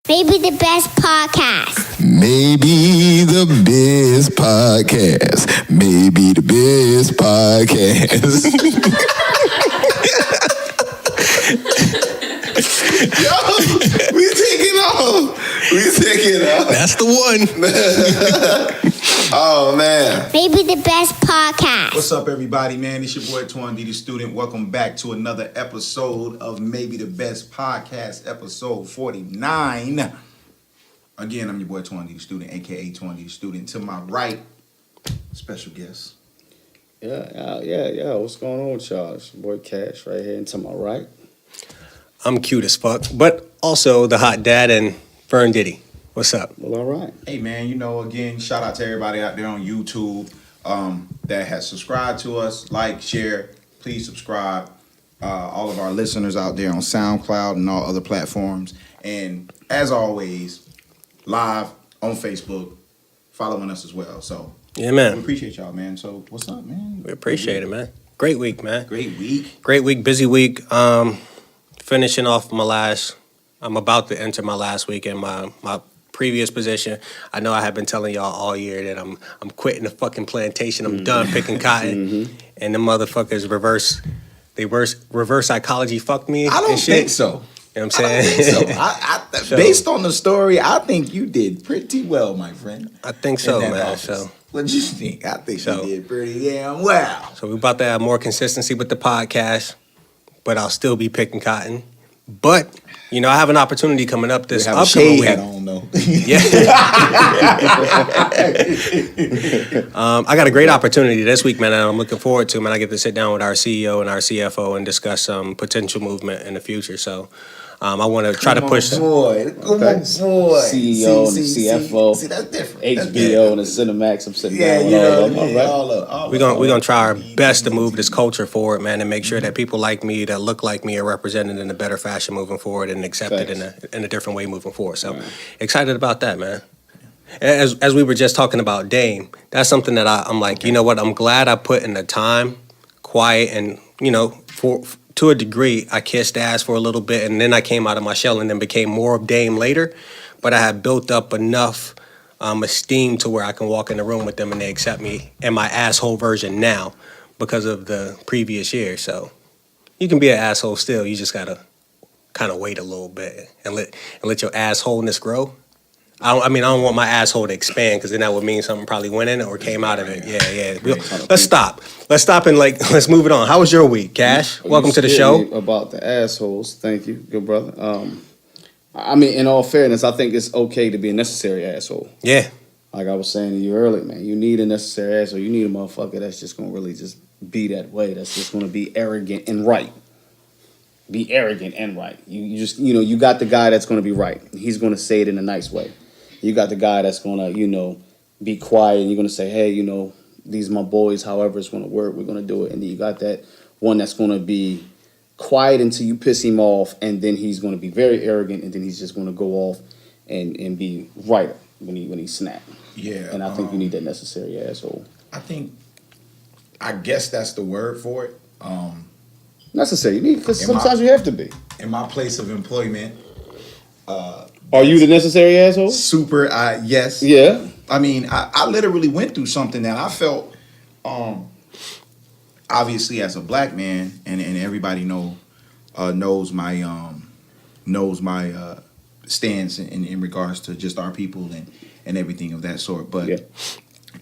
Maybe the best podcast. Maybe the best podcast. Maybe the best podcast. Yo, we taking off. We taking off. That's the one. Oh, man. Maybe the best podcast. What's up, everybody, man? It's your boy, Twan D, the student. Welcome back to another episode of Maybe the Best Podcast, episode 49. Again, I'm your boy, Twan D, the student, a.k.a. Twan D, the student. To my right, special guest. Yeah. What's going on with y'all? It's your boy Cash right here, and to my right. I'm cute as fuck, but also the hot dad and Fern Diddy. What's up? Well, all right. Hey, man, again, shout out to everybody out there on YouTube that has subscribed to us. Like, share, please subscribe. All of our listeners out there on SoundCloud and all other platforms. And as always, live on Facebook, following us as well. So, Yeah, man. we appreciate y'all, man. So, what's up, man? We appreciate it, man. Great week, man. Great week. Great week, busy week. Finishing off I'm about to enter my last week in my previous position. I know I have been telling y'all all year that I'm quitting the fucking plantation. I'm done picking cotton. And the motherfuckers reverse psychology fucked me. I don't and shit. think so. You know what I'm I saying? don't think so. Based on the story, I think you did pretty well, my friend. I think so, in that man. office. So What do you think? I think So- you did pretty damn well. we're about to have more consistency with the podcast, but I'll still be picking cotton. But, I have an opportunity coming up this You have a upcoming shade week. hat on, though. Yeah. I got a great opportunity this week, man, and I'm looking forward to, man. I get to sit down with our CEO and our CFO and discuss some potential movement in the future. So I want to try to push. Come on, boy. CEO and the CFO. See, that's different. HBO and the Cinemax. I'm sitting Yeah, down you know, with all of them. All right. We're gonna try our best to move this culture forward, man, and make sure that people like me, that look like me, are represented in a better fashion moving forward and accepted in a different way moving forward. So excited about that, man. As we were just talking about Dame, that's something that I'm like, you know what? I'm glad I put in the time, quiet, and to a degree, I kissed ass for a little bit, and then I came out of my shell and then became more of Dame later. But I had built up enough esteem to where I can walk in the room with them and they accept me and my asshole version now because of the previous year. So you can be an asshole still. You just gotta kind of wait a little bit and let your assholeness grow. I don't want my asshole to expand because then that would mean something probably went in it or came out of it. Yeah. Let's stop and let's move it on. How was your week, Cash? Welcome to the show. About the assholes. Thank you, good brother. In all fairness, I think it's okay to be a necessary asshole. Yeah. Like I was saying to you earlier, man, you need a necessary asshole. You need a motherfucker that's just gonna really just be that way. That's just gonna be arrogant and right. Be arrogant and right. You just you got the guy that's gonna be right. He's gonna say it in a nice way. You got the guy that's gonna be quiet and you're gonna say, hey, these are my boys. However it's gonna work, we're gonna do it. And then you got that one that's gonna be quiet until you piss him off, and then he's gonna be very arrogant, and then he's just gonna go off and be right when he snap. Yeah. And I think you need that necessary asshole. I guess that's the word for it. Necessary. You need, because Am I- sometimes you have to be. In my place of employment, Are you the necessary asshole? super, yes. Yeah. I literally went through something that I felt, obviously as a black man, and everybody knows my stance in regards to just our people and everything of that sort. But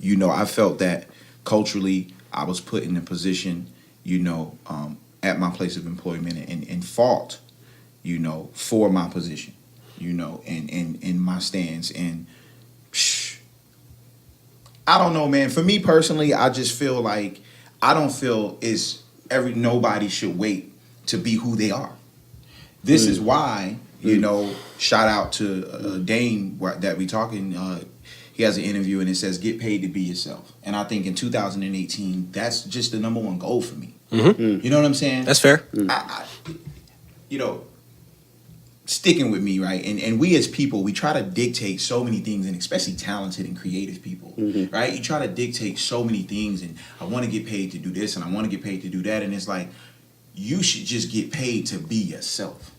I felt that culturally I was put in a position, at my place of employment and fought, for my position, and in my stance. And I don't know, man. For me personally, I just feel like I don't feel nobody should wait to be who they are. This is why, shout out to Dame that we talking. He has an interview and it says, get paid to be yourself. And I think in 2018, that's just the number one goal for me. Mm-hmm. You know what I'm saying? That's fair. Sticking with me, right? And we as people, we try to dictate so many things, and especially talented and creative people, right? You try to dictate so many things, and I want to get paid to do this, and I want to get paid to do that. And it's like, you should just get paid to be yourself.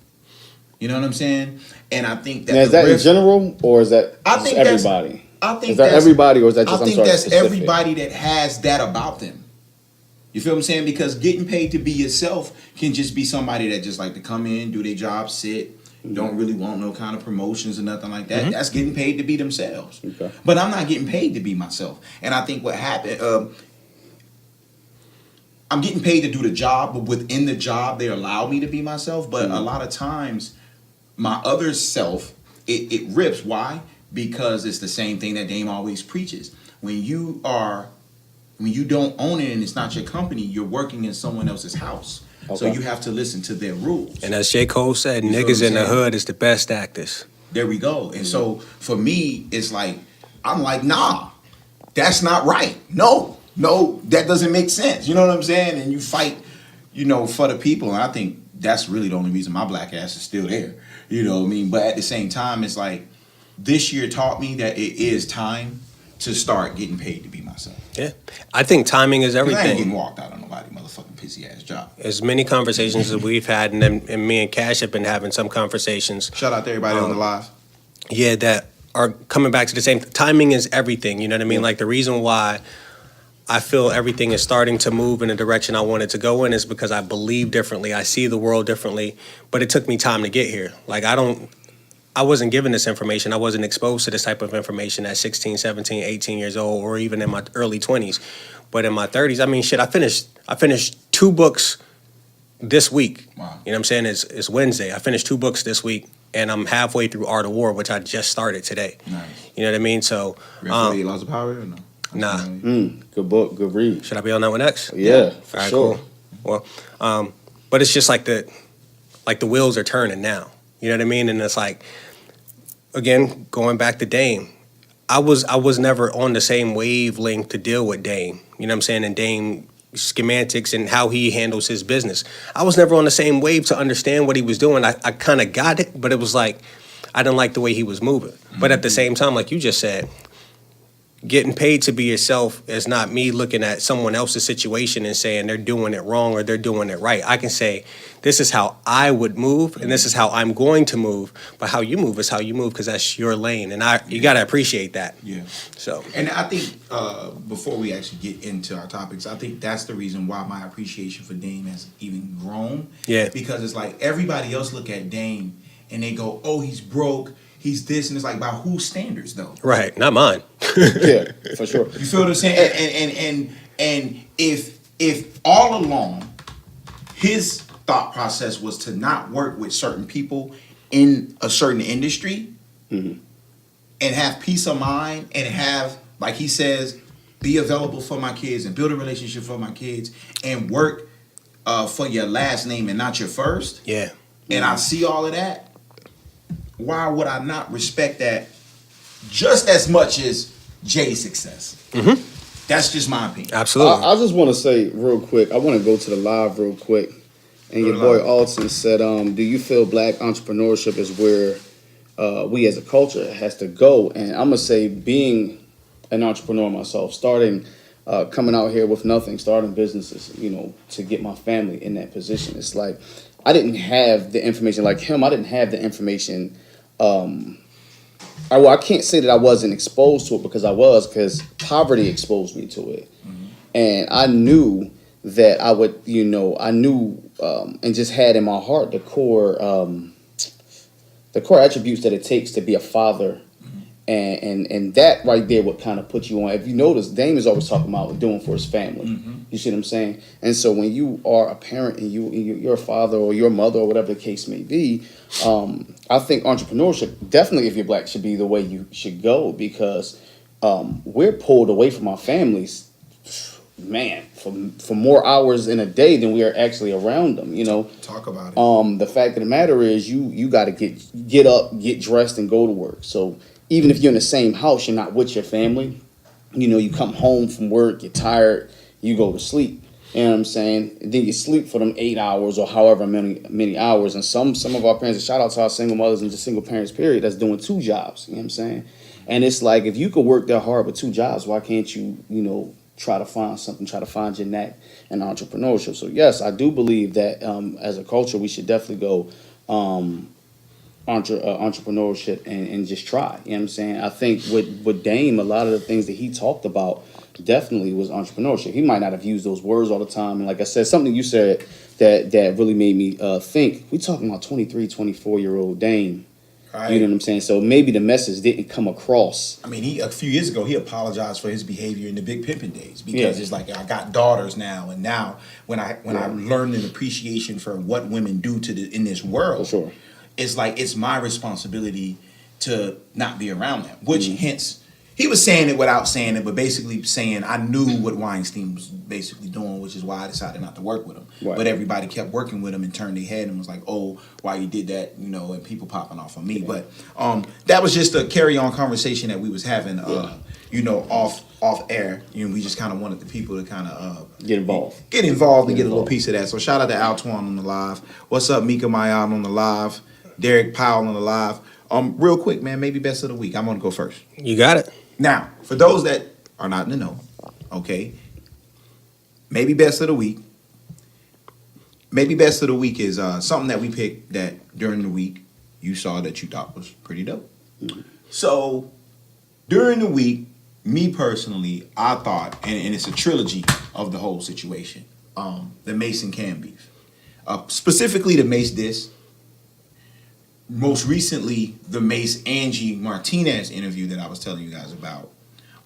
You know what I'm saying? And I think that Now, is the that in risk- general, or is that I just think that's- everybody? I think is that that's- everybody, or is that just? I think I'm sorry, that's specific? everybody that has that about them. You feel what I'm saying? Because getting paid to be yourself can just be somebody that just like to come in, do their job, sit, don't really want no kind of promotions or nothing like that. That's getting paid to be themselves. Okay. But I'm not getting paid to be myself. And I think what happened, I'm getting paid to do the job, but within the job, they allow me to be myself. But a lot of times, my other self, it rips. Why? Because it's the same thing that Dame always preaches. When you don't own it and it's not your company, you're working in someone else's house. So Okay. you have to listen to their rules. And as J. Cole said, You feel niggas what in I'm the saying? hood is the best actors. There we go. And so for me, it's like, I'm like, nah, that's not right. No, that doesn't make sense. You know what I'm saying? And you fight, for the people. And I think that's really the only reason my black ass is still there. You know what I mean? But at the same time, it's like, this year taught me that it is time to start getting paid to be myself. Yeah. I think timing is 'Cause I ain't getting everything. walked out on nobody motherfucking pissy ass job. As many conversations as we've had, and me and Cash have been having some conversations. Shout out to everybody on the live. Yeah, that are coming back to the same. Timing is everything. You know what I mean? Like the reason why I feel everything is starting to move in the direction I wanted to go in is because I believe differently. I see the world differently, but it took me time to get here. Like I wasn't given this information. I wasn't exposed to this type of information at 16, 17, 18 years old, or even in my early 20s. But in my 30s, I mean, shit, I finished 2 books this week. Wow. You know what I'm saying? It's Wednesday. I finished 2 books this week, and I'm halfway through Art of War, which I just started today. Nice. You know what I mean? So, You ready for Laws of Power or no? Nah. Good book, good read. should I be on that one next? Yeah, for All right, sure. cool. Well, but it's just like the wheels are turning now. You know what I mean? And it's like, again, going back to Dame, I was never on the same wavelength to deal with Dame. You know what I'm saying? And Dame schematics and how he handles his business. I was never on the same wave to understand what he was doing. I kind of got it, but it was like I didn't like the way he was moving. But at the same time, like you just said, getting paid to be yourself is not me looking at someone else's situation and saying they're doing it wrong or they're doing it right. I can say, this is how I would move and this is how I'm going to move. But how you move is how you move because that's your lane. And you got to appreciate that. Yeah. So, And I think before we actually get into our topics, I think that's the reason why my appreciation for Dame has even grown. Yeah. Because it's like everybody else look at Dame and they go, oh, he's broke, he's this, and it's like, by whose standards though? right, not mine. Yeah, for sure. You feel what I'm saying? And if all along his thought process was to not work with certain people in a certain industry and have peace of mind and have, like he says, be available for my kids and build a relationship for my kids and work for your last name and not your first. Yeah. And I see all of that. Why would I not respect that just as much as Jay's success? That's just my opinion. Absolutely. I just want to say real quick, I want to go to the live real quick. And Go your to boy live. Alton said, do you feel black entrepreneurship is where we as a culture has to go? And I'm going to say being an entrepreneur myself, coming out here with nothing, starting businesses, to get my family in that position. It's like, I didn't have the information like him. I didn't have the information. I can't say that I wasn't exposed to it because poverty exposed me to it. And I knew that I would, and just had in my heart the core attributes that it takes to be a father. And that right there would kind of put you on. If you notice, Dame is always talking about doing for his family. You see what I'm saying? And so when you are a parent and you're a father or your mother or whatever the case may be, I think entrepreneurship, definitely if you're black, should be the way you should go because we're pulled away from our families, man, for more hours in a day than we are actually around them, Talk about it. The fact of the matter is you got to get up, get dressed, and go to work. So even if you're in the same house, you're not with your family. You come home from work, you're tired, you go to sleep. You know what I'm saying? And then you sleep for them 8 hours or however many hours. And some of our parents, shout out to our single mothers and just single parents, period, that's doing 2 jobs. You know what I'm saying? And it's like, if you could work that hard with 2 jobs, why can't you, try to find something, try to find your knack in entrepreneurship? So yes, I do believe that as a culture, we should definitely go entrepreneurship and just try. You know what I'm saying? I think with Dame, a lot of the things that he talked about definitely was entrepreneurship. He might not have used those words all the time. And like I said, something you said that really made me think. We talking about 23, 24-year-old Dame. Right. You know what I'm saying? So maybe the message didn't come across. I mean, a few years ago, he apologized for his behavior in the Big Pimpin' days because it's like I got daughters now, and now when I learned an appreciation for what women do in this world, For sure. it's like it's my responsibility to not be around them. Which hence he was saying it without saying it, but basically saying I knew what Weinstein was basically doing, which is why I decided not to work with him. Right. But everybody kept working with him and turned their head and was like, "Oh, why you did that?" You know, and people popping off on me. But that was just a carry on conversation that we was having. You know, off air. You know, we just kind of wanted the people to kind of Get involved. and get a little piece of that. So shout out to Al Twan on the live. What's up, Mika Mayan on the live. Derrick Powell on the live. Real quick, man, maybe best of the week. I'm gonna go first. You got it. Now, for those that are not in the know, okay, maybe best of the week. Maybe best of the week is something that we picked that during the week you saw that you thought was pretty dope. So during the week, me personally, I thought, and it's a trilogy of the whole situation, the Mace and Cam beef. Specifically the Mace diss. Most recently, the Mace Angie Martinez interview that I was telling you guys about.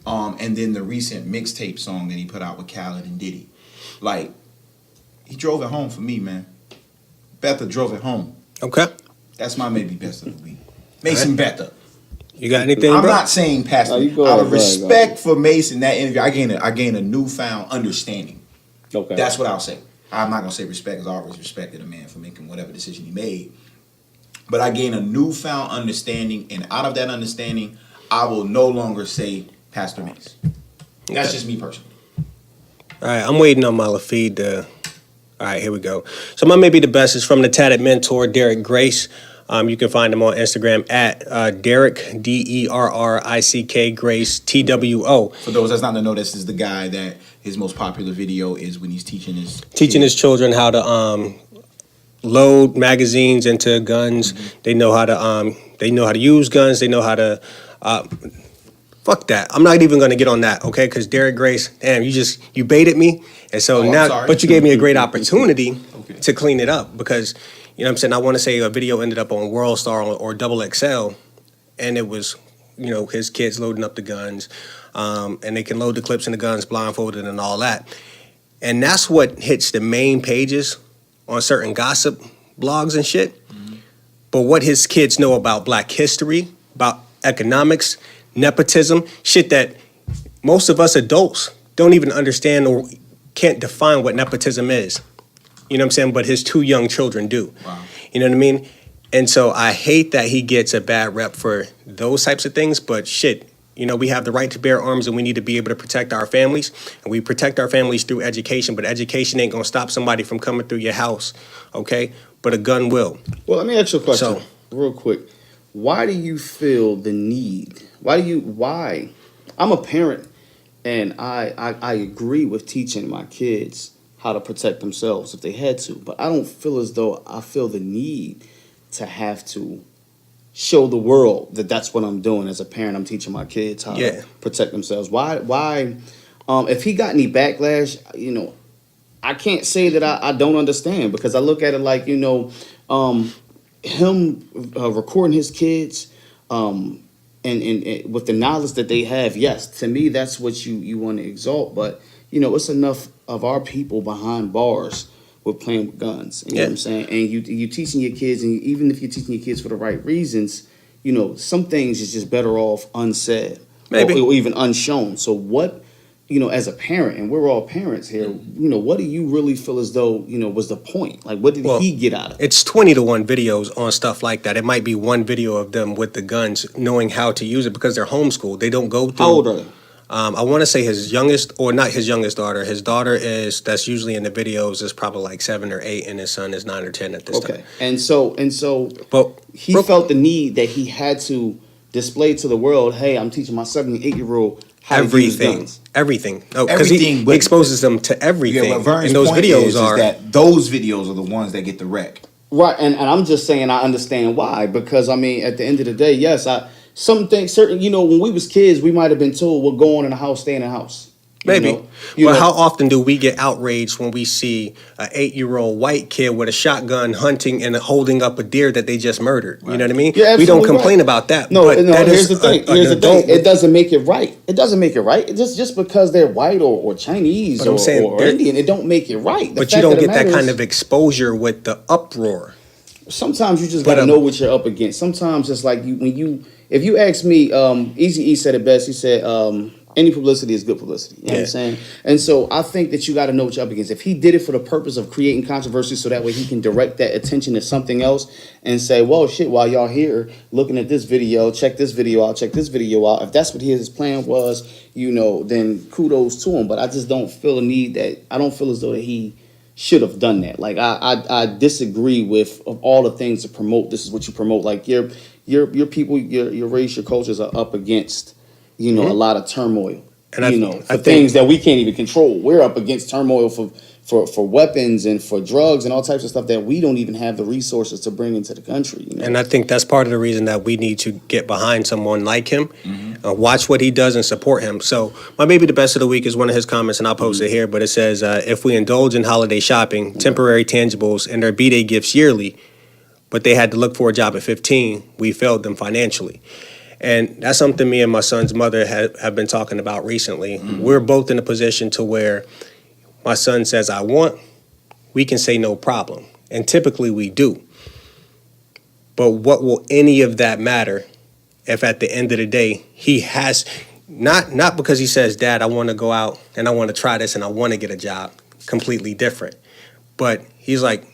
And then the recent mixtape song that he put out with Khaled and Diddy. Like, he drove it home for me, man. Betha drove it home. Okay. That's my maybe best of the week. Mace and Betha. You got anything, I'm bro? not saying Pastor. No, you go Out ahead, of go ahead, respect for Mace in that interview, I gained a newfound understanding. Okay. That's what I'll say. I'm not gonna say respect, because I always respected a man for making whatever decision he made. But I gained a newfound understanding, and out of that understanding, I will no longer say Pastor Mace. That's just me personally. All right, I'm waiting on my feed to... All right, here we go. So my maybe the best is from the Tatted Mentor, Derrick Grace. You can find him on Instagram at Derrick, Derrick Grace, TWO. For those that's not to know, this is the guy that his most popular video is when he's teaching his Children how to load magazines into guns. They know how to use guns. They know how to fuck that. I'm not even going to get on that, okay? Because Derrick Grace, damn, you baited me, and so I'm now, sorry. but you gave me a great opportunity to clean it up, because you know what I'm saying, I want to say a video ended up on World Star or Double XL, and it was, you know, his kids loading up the guns, and they can load the clips in the guns blindfolded and all that, and that's what hits the main pages on certain gossip blogs and shit. But what his kids know about Black history, about economics, nepotism, shit that most of us adults don't even understand or can't define what nepotism is. You know what I'm saying? But his two young children do. Wow. You know what I mean? And so I hate that he gets a bad rep for those types of things, but shit, you know, we have the right to bear arms, and we need to be able to protect our families. And we protect our families through education, but education ain't gonna stop somebody from coming through your house, okay? But a gun will. Well, let me ask you a question So- real quick. Why do you feel the need? Why? I'm a parent, and I agree with teaching my kids how to protect themselves if they had to, but I don't feel as though I feel the need to have to show the world that that's what I'm doing as a parent. I'm teaching my kids how to protect themselves. Why? If he got any backlash, you know, I can't say that I don't understand, because I look at it like, you know, him recording his kids, and with the knowledge that they have. Yes, to me that's what you want to exalt. But you know, it's enough of our people behind bars with playing with guns. You know what I'm saying? And you teaching your kids, and even if you're teaching your kids for the right reasons, you know, some things is just better off unsaid, Maybe. or even unshown. So what, you know, as a parent, and we're all parents here, you know, what do you really feel as though, you know, was the point? Like, what did he get out of it? It's 20-to-1 videos on stuff like that. It might be one video of them with the guns knowing how to use it, because they're homeschooled. They don't go through. How old are they? I want to say his youngest, or not his youngest daughter. His daughter that's usually in the videos, is probably like 7 or 8, and his son is 9 or 10 at this time. Okay, and so, But he felt the need that he had to display to the world, hey, I'm teaching my 7 and 8-year-old how to use guns. Everything. No, because he Everything, but- exposes them to everything. Yeah, what Vern's and those point videos is are that those videos are the ones that get the wreck. Right, and I'm just saying I understand why, because I mean at the end of the day, yes, some things certain, you know, when we was kids we might have been told we're going in the house, stay in the house. Maybe. You But know. how often do we get outraged when we see an 8-year-old white kid with a shotgun hunting and holding up a deer that they just murdered? You know what I mean? You're We don't absolutely complain right. about that. No, but no. that Here's is the thing. an Here's the thing. adult It doesn't make it right. It doesn't make it right. It just because they're white or Chinese But I'm saying or there- Indian, it don't make it right. The But you fact don't of the get that matter kind is, of exposure with the uproar. Sometimes you just But, gotta know what you're up against. Sometimes it's like if you ask me, Easy E said it best. He said, any publicity is good publicity. You know what I'm Yeah. saying? And so I think that you got to know what you're up against. If he did it for the purpose of creating controversy so that way he can direct that attention to something else and say, well, shit, while y'all here looking at this video, check this video out, check this video out. If that's what his plan was, you know, then kudos to him. But I just don't feel a need that, I don't feel as though that he should have done that. Like I disagree with of all the things to promote. This is what you promote. Like your people, your race, your cultures are up against, you know, a lot of turmoil. And For things that we can't even control. We're up against turmoil for weapons and for drugs and all types of stuff that we don't even have the resources to bring into the country. You know? And I think that's part of the reason that we need to get behind someone like him, watch what he does and support him. So my maybe the best of the week is one of his comments, and I'll post it here, but it says, if we indulge in holiday shopping, temporary tangibles, and their B-Day gifts yearly, but they had to look for a job at 15, we failed them financially. And that's something me and my son's mother have been talking about recently. We're both in a position to where my son says, I want, we can say no problem. And typically we do. But what will any of that matter if at the end of the day he has, not because he says, Dad, I want to go out and I want to try this and I want to get a job, completely different. But he's like,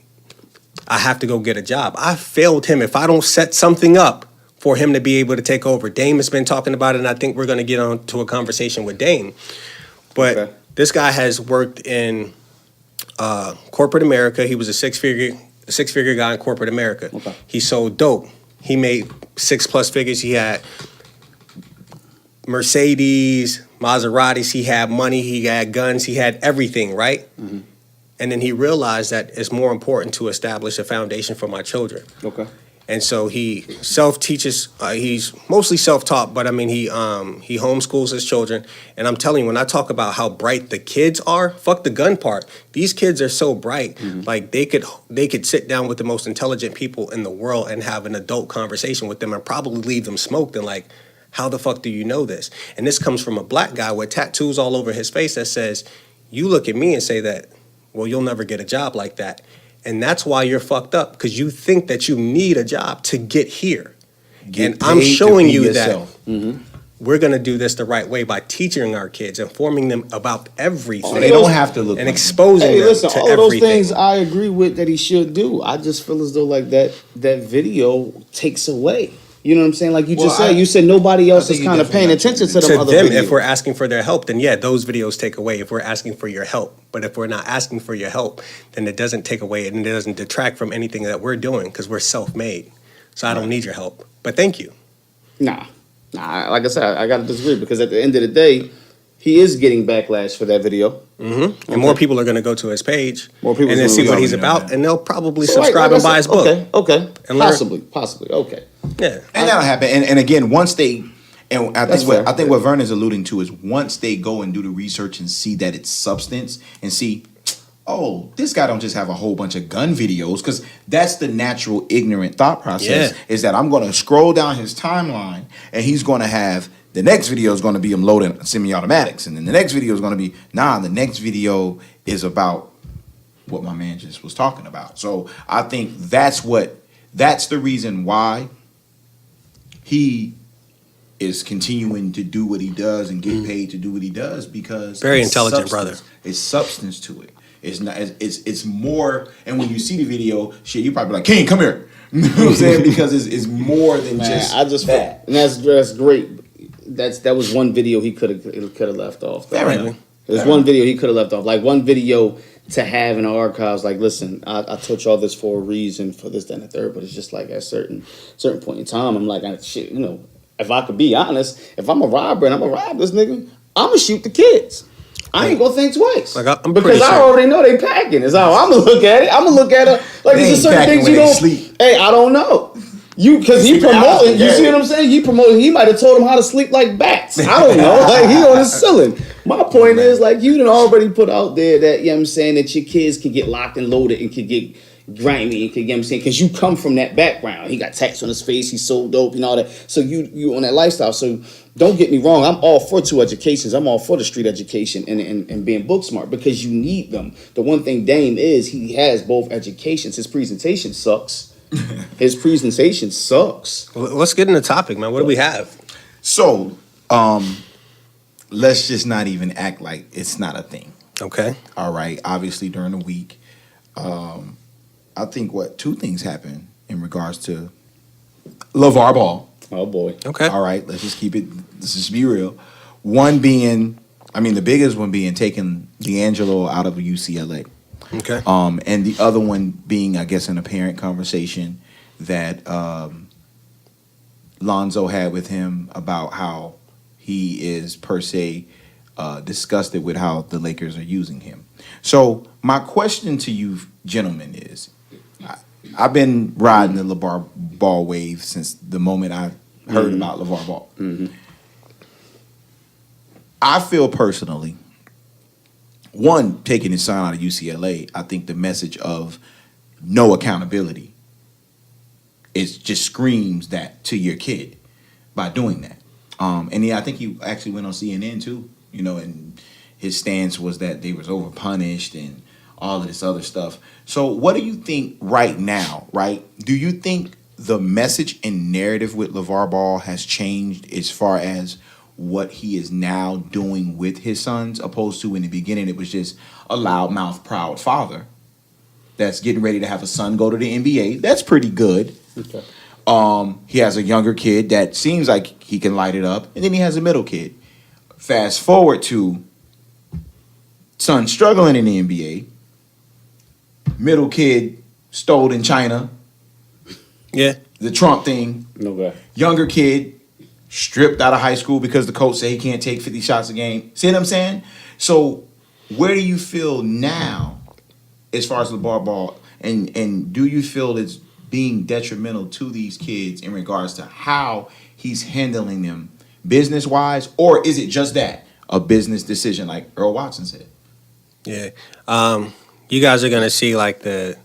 I have to go get a job. I failed him if I don't set something up for him to be able to take over. Dame has been talking about it, and I think we're going to get on to a conversation with Dame. But this guy has worked in corporate America. He was a six-figure guy in corporate America. Okay. He sold dope. He made 6+ figures. He had Mercedes, Maseratis. He had money. He had guns. He had everything, right? Mm-hmm. And then he realized that it's more important to establish a foundation for my children. Okay. And so he self-teaches. He's mostly self-taught, but I mean, he homeschools his children. And I'm telling you, when I talk about how bright the kids are, fuck the gun part. These kids are so bright. Mm-hmm. Like they could sit down with the most intelligent people in the world and have an adult conversation with them and probably leave them smoked and like, how the fuck do you know this? And this comes from a black guy with tattoos all over his face that says, you look at me and say that, well, you'll never get a job like that. And that's why you're fucked up, because you think that you need a job to get here. And I'm showing you that we're going to do this the right way by teaching our kids, informing them about everything. They don't have to look and like exposing Hey, them listen, to all of those everything. things I agree with that he should do. I just feel as though like that video takes away. You know what I'm saying? Like you just said, you said nobody else is think you kind of paying definitely attention to To them other them, videos. if we're asking for their help, then yeah, those videos take away if we're asking for your help. But if we're not asking for your help, then it doesn't take away and it doesn't detract from anything that we're doing because we're self-made. So I don't need your help. But thank you. Nah. Like I said, I got to disagree because at the end of the day, he is getting backlash for that video. Mm-hmm. And more people are going to go to his page More people and then are see gonna what go. he's We know about, that. and they'll probably So, subscribe like and I buy his said, book. Okay. And learn. Possibly. Okay. Yeah. And that'll happen. And again, once they, and That's fair. I think what Vernon's alluding to is once they go and do the research and see that it's substance and see, oh, this guy don't just have a whole bunch of gun videos, because that's the natural ignorant thought process. Yeah. Is that I'm going to scroll down his timeline and he's going to have the next video is going to be him loading semi-automatics, and then the next video is going to be the next video is about what my man just was talking about. So I think that's the reason why he is continuing to do what he does and get paid to do what he does, because Very it's intelligent substance. brother. It's substance to it. It's not. It's more. And when you see the video, shit, you probably like, King, come here. You know what I'm saying? Because it's more than Man, just. I just that. and that's great. That was one video he could have left off. Fair enough. There's one video he could have left off. Like one video to have in the archives. Like, listen, I taught y'all this for a reason, for this, that, and the third. But it's just like at certain point in time, I'm like, shit, if I could be honest, if I'm a robber and I'm gonna rob this nigga, I'm gonna shoot the kids. I ain't gonna think twice. Like, I'm because pretty I sure. already know they packing. Is how I'm gonna look at it. I'm gonna look at it like They there's ain't certain packing things when you they don't. sleep. Hey, I don't know. Because he promoting. You see what I'm saying? He promoting. He might have told him how to sleep like bats. I don't know. Like, he on his ceiling. My point is, like, you done already put out there that, you know what I'm saying, that your kids can get locked and loaded and can get grimy and can, you know what I'm saying, because you come from that background. He got tats on his face. He's so dope and all that. So you on that lifestyle. So don't get me wrong. I'm all for 2 educations. I'm all for the street education and being book smart because you need them. The one thing Dame is, he has both educations. His presentation sucks. His presentation sucks. Well, let's get in the topic, man. What do we have? So, let's just not even act like it's not a thing. Okay. All right. Obviously, during the week, I think 2 things happened in regards to LeVar Ball. Oh boy. Okay. All right. Let's just keep it. Let's just be real. One being, the biggest one being taking D'Angelo out of UCLA. Okay. And the other one being, I guess, an apparent conversation that Lonzo had with him about how he is per se disgusted with how the Lakers are using him. So my question to you, gentlemen, is I've been riding the LeVar Ball wave since the moment I heard about LeVar Ball. Mm-hmm. I feel personally, one, taking his son out of UCLA, I think the message of no accountability just screams that to your kid by doing that. And yeah, I think he actually went on CNN too, and his stance was that they was overpunished and all of this other stuff. So what do you think right now, right? Do you think the message and narrative with LeVar Ball has changed as far as what he is now doing with his sons, opposed to in the beginning it was just a loudmouth, proud father that's getting ready to have a son go to the NBA? That's pretty good. Okay. He has a younger kid that seems like he can light it up, and then he has a middle kid. Fast forward to son struggling in the NBA, middle kid stole in China, Yeah. the Trump thing, Okay. younger kid stripped out of high school because the coach said he can't take 50 shots a game. See what I'm saying? So where do you feel now as far as LeVar Ball, and do you feel it's being detrimental to these kids in regards to how he's handling them business-wise, or is it just that, a business decision like Earl Watson said? Yeah. You guys are gonna see like the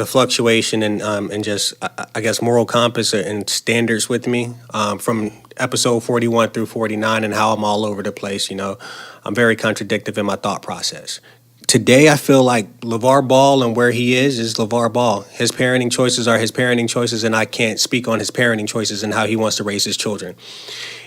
fluctuation and just I guess moral compass and standards with me from episode 41 through 49 and how I'm all over the place. I'm very contradictory in my thought process. Today, I feel like LeVar Ball and where he is LeVar Ball. His parenting choices are his parenting choices, and I can't speak on his parenting choices and how he wants to raise his children.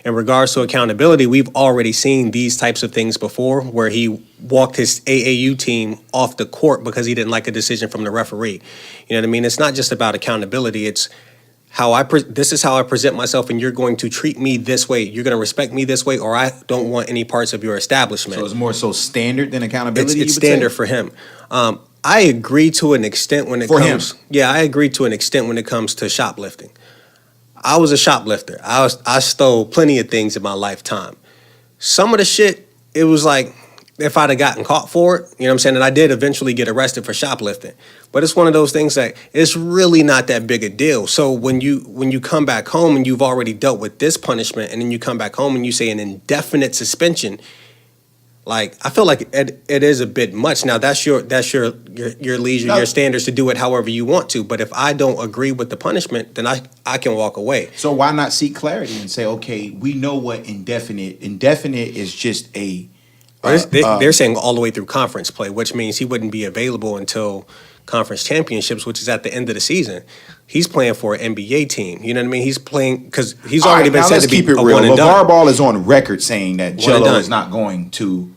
In regards to accountability, we've already seen these types of things before where he walked his AAU team off the court because he didn't like a decision from the referee. You know what I mean? It's not just about accountability. It's how this is how I present myself, and you're going to treat me this way. You're going to respect me this way, or I don't want any parts of your establishment. So it's more so standard than accountability? It's standard for him. I agree to an extent when it comes. Him. Yeah, I agree to an extent when it comes to shoplifting. I was a shoplifter. I stole plenty of things in my lifetime. Some of the shit, it was like, if I'd have gotten caught for it, you know what I'm saying? And I did eventually get arrested for shoplifting. But it's one of those things that it's really not that big a deal. So when you come back home and you've already dealt with this punishment, and then you come back home and you say an indefinite suspension, like, I feel like it is a bit much. Now that's your leisure, your standards to do it however you want to. But if I don't agree with the punishment, then I can walk away. So why not seek clarity and say, okay, we know what indefinite is just a They're saying all the way through conference play, which means he wouldn't be available until conference championships, which is at the end of the season. He's playing for an NBA team. You know what I mean? He's playing because he's already been said to be a one and done. LeVar Ball is on record saying that Jello is not going to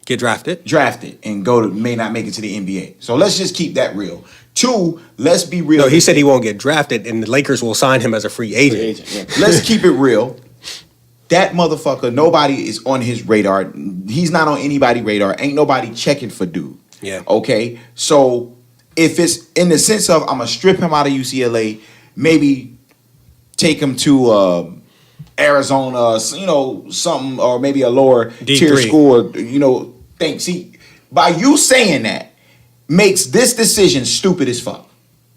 get drafted and may not make it to the NBA. So let's just keep that real. 2, let's be real. No, he said he won't get drafted, and the Lakers will sign him as a free agent. Let's keep it real. That motherfucker, nobody is on his radar. He's not on anybody's radar. Ain't nobody checking for dude. Yeah. Okay? So if it's in the sense of I'm going to strip him out of UCLA, maybe take him to Arizona, something, or maybe a lower tier D3. school, think. See, by you saying that makes this decision stupid as fuck,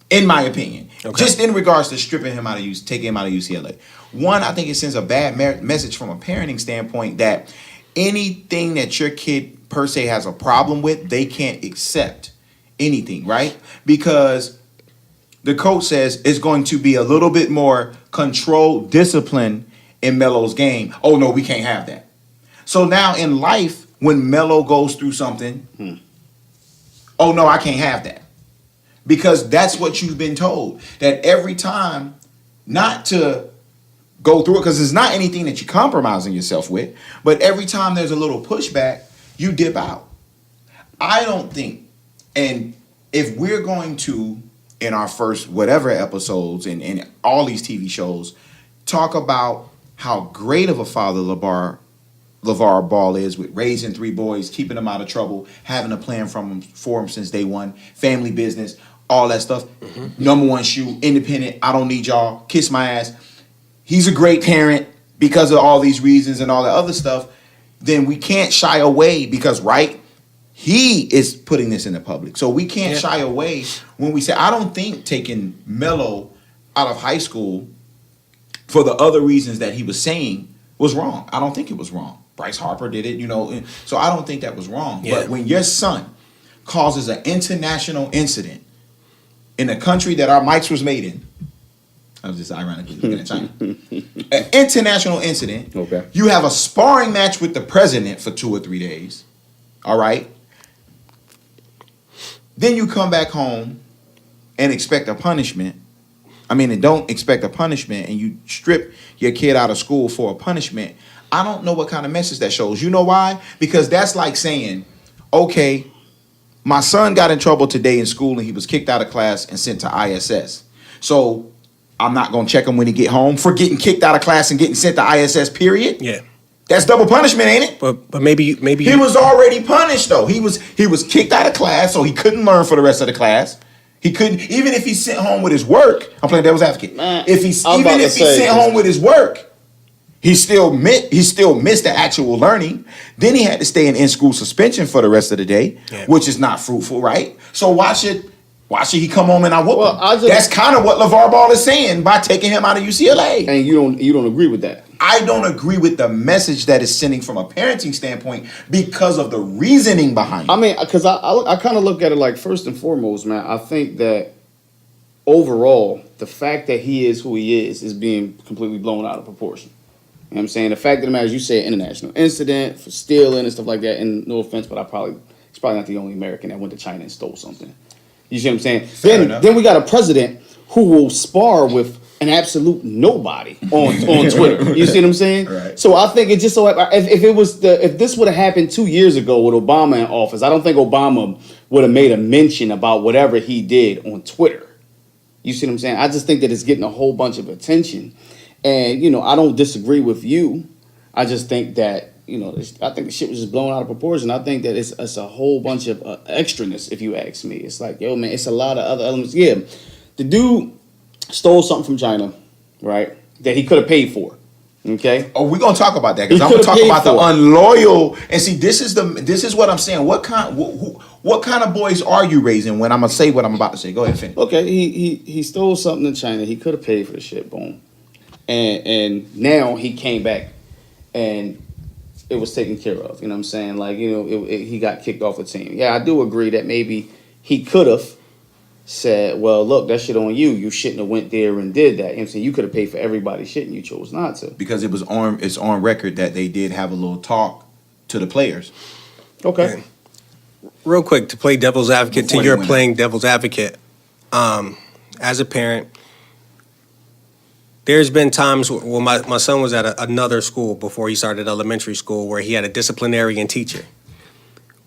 in my opinion. Okay. Just in regards to stripping him out of taking him out of UCLA. One, I think it sends a bad message from a parenting standpoint that anything that your kid per se has a problem with, they can't accept anything, right? Because the coach says it's going to be a little bit more controlled discipline in Melo's game. Oh no, we can't have that. So now in life, when Melo goes through something, oh no, I can't have that. Because that's what you've been told. That every time, not to go through it, because it's not anything that you're compromising yourself with, but every time there's a little pushback, you dip out. I don't think, and if we're going to, in our first whatever episodes and all these TV shows, talk about how great of a father LeVar Ball is with raising 3 boys, keeping them out of trouble, having a plan for him since day one, family business, all that stuff. Number 1 shoe, independent, I don't need y'all, kiss my ass. He's a great parent because of all these reasons and all that other stuff. Then we can't shy away because, right, he is putting this in the public. So we can't shy away when we say, I don't think taking Melo out of high school for the other reasons that he was saying was wrong. I don't think it was wrong. Bryce Harper did it, so I don't think that was wrong. Yeah. But when your son causes an international incident in a country that our mics was made in, I was just ironically looking at China, an international incident, Okay. You have a sparring match with the president for 2 or 3 days, all right? Then you come back home and expect a punishment. And don't expect a punishment, and you strip your kid out of school for a punishment. I don't know what kind of message that shows. You know why? Because that's like saying, okay, my son got in trouble today in school and he was kicked out of class and sent to ISS. So I'm not going to check him when he get home for getting kicked out of class and getting sent to ISS, period? Yeah. That's double punishment, ain't it? But maybe He was already punished, though. He was kicked out of class, so he couldn't learn for the rest of the class. He couldn't, even if he's sent home with his work. I'm playing devil's advocate. If he's sent home with his work, he still missed the actual learning. Then he had to stay in in-school suspension for the rest of the day, which is not fruitful, right? So why should he come home and I whoop him? That's kind of what LeVar Ball is saying by taking him out of UCLA. And you don't agree with that? I don't agree with the message that is sending from a parenting standpoint because of the reasoning behind it. Because I kind of look at it like, first and foremost, man, I think that overall, the fact that he is who he is being completely blown out of proportion. You know what I'm saying? The fact of the matter is, you say international incident for stealing and stuff like that, and no offense, but he's probably not the only American that went to China and stole something. You see what I'm saying? Then we got a president who will spar with an absolute nobody on Twitter. You see what I'm saying? Right. So I think it just so if this would have happened 2 years ago with Obama in office, I don't think Obama would have made a mention about whatever he did on Twitter. You see what I'm saying? I just think that it's getting a whole bunch of attention, and I don't disagree with you. I just think that I think the shit was just blown out of proportion. I think that it's a whole bunch of extraness, if you ask me. It's like, yo, man, it's a lot of other elements. Yeah, the dude stole something from China, right? That he could have paid for. Okay. Oh, we're gonna talk about that because I'm gonna talk about the unloyal. And see, this is what I'm saying. What kind of boys are you raising? When I'm gonna say what I'm about to say, go ahead, finish. Okay, he stole something in China. He could have paid for the shit, boom. And now he came back, and it was taken care of. You know what I'm saying? Like, he got kicked off the team. Yeah, I do agree that maybe he could have said, well, look, that shit on you. You shouldn't have went there and did that. You know what I'm saying? You could have paid for everybody's shit and you chose not to. Because it's on record that they did have a little talk to the players. Okay. Real quick, to play devil's advocate, Before to your you went playing devil's advocate, as a parent, there's been times when my son was at another school before he started elementary school where he had a disciplinarian teacher.